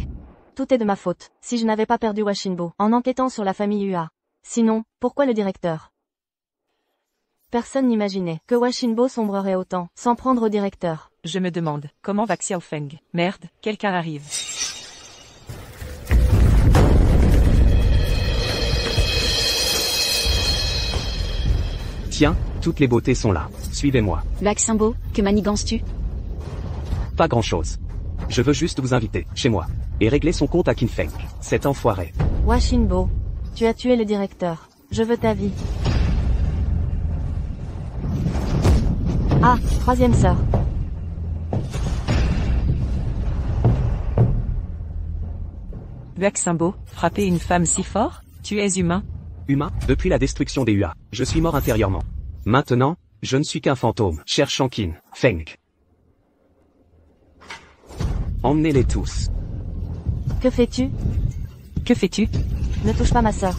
Tout est de ma faute, si je n'avais pas perdu Washinbo, en enquêtant sur la famille Hua. Sinon, pourquoi le directeur? Personne n'imaginait que Washinbo sombrerait autant, sans prendre au directeur. Je me demande, comment va Xiao Feng? Merde, quelqu'un arrive. Tiens, toutes les beautés sont là. Suivez-moi. Waximbo, que manigances-tu? Pas grand-chose. Je veux juste vous inviter, chez moi, et régler son compte à Qin Feng. Cet enfoiré. Washinbo, tu as tué le directeur. Je veux ta vie. Ah, troisième sœur. Waximbo, frapper une femme si fort? Tu es humain? Humain, depuis la destruction des Hua, je suis mort intérieurement. Maintenant, je ne suis qu'un fantôme, cherchant Qin Feng. Emmenez-les tous. Que fais-tu? Que fais-tu? Ne touche pas ma sœur.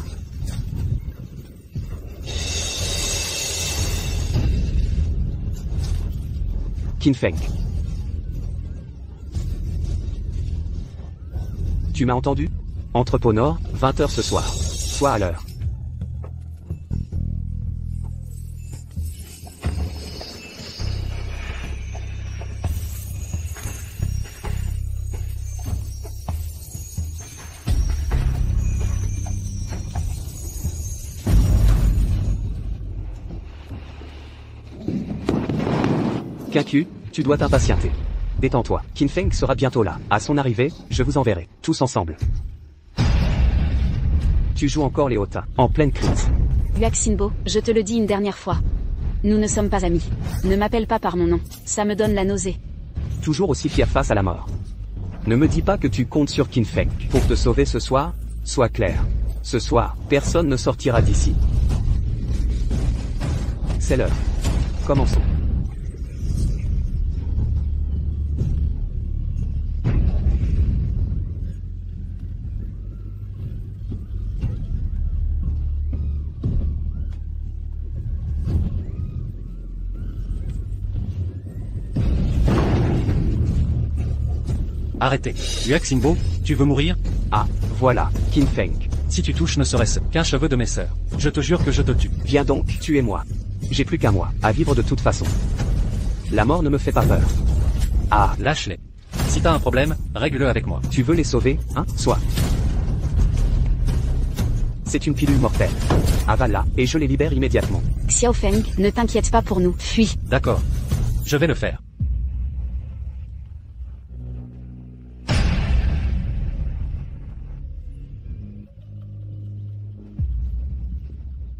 Qin Feng. Tu m'as entendu? Entrepôt Nord, 20h ce soir. Sois à l'heure. Kaku, tu dois t'impatienter. Détends-toi, Qin Feng sera bientôt là. À son arrivée, je vous enverrai, tous ensemble. Tu joues encore les hautains, en pleine crise. Waximbo, je te le dis une dernière fois. Nous ne sommes pas amis. Ne m'appelle pas par mon nom, ça me donne la nausée. Toujours aussi fier face à la mort. Ne me dis pas que tu comptes sur Qin Feng pour te sauver ce soir, sois clair. Ce soir, personne ne sortira d'ici. C'est l'heure. Commençons. Arrêtez. Yuexinbo, tu veux mourir? Ah, voilà, Qin Feng. Si tu touches ne serait-ce qu'un cheveu de mes sœurs, je te jure que je te tue. Viens donc, tuez-moi. J'ai plus qu'un mois à vivre de toute façon. La mort ne me fait pas peur. Ah, Lâche-les. Si t'as un problème, règle-le avec moi. tu veux les sauver, hein, soit. C'est une pilule mortelle. Avale-la, et je les libère immédiatement. Xiao Feng, ne t'inquiète pas pour nous. Fuis. D'accord. Je vais le faire.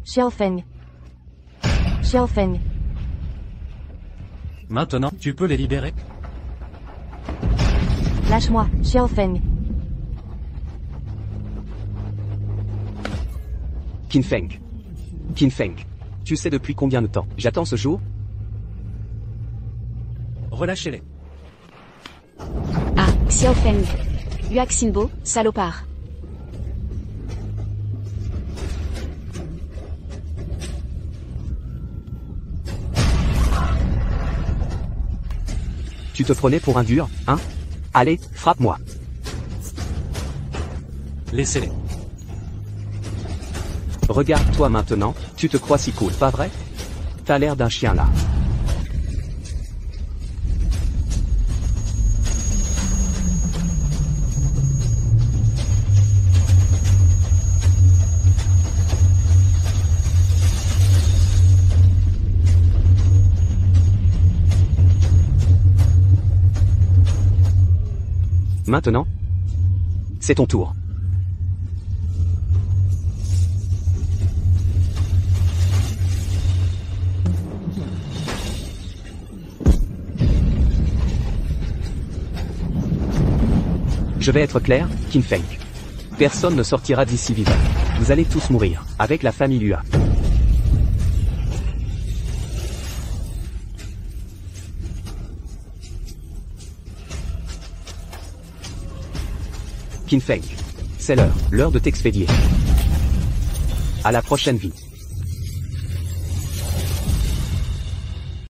Xiao Feng. Xiao Feng. Maintenant, tu peux les libérer? Lâche-moi, Xiao Feng. Qin Feng. Qin Feng. Tu sais depuis combien de temps j'attends ce jour? Relâchez-les. Ah, Xiao Feng. Yuexinbo, salopard. Tu te prenais pour un dur, hein? Allez, frappe-moi. Laissez-les. Regarde-toi maintenant, tu te crois si cool, pas vrai? T'as l'air d'un chien là. Maintenant, c'est ton tour. Je vais être clair, Qin Feng. Personne ne sortira d'ici vivant. Vous allez tous mourir, avec la famille Lua. Qin Feng. C'est l'heure de t'expédier. À la prochaine vie.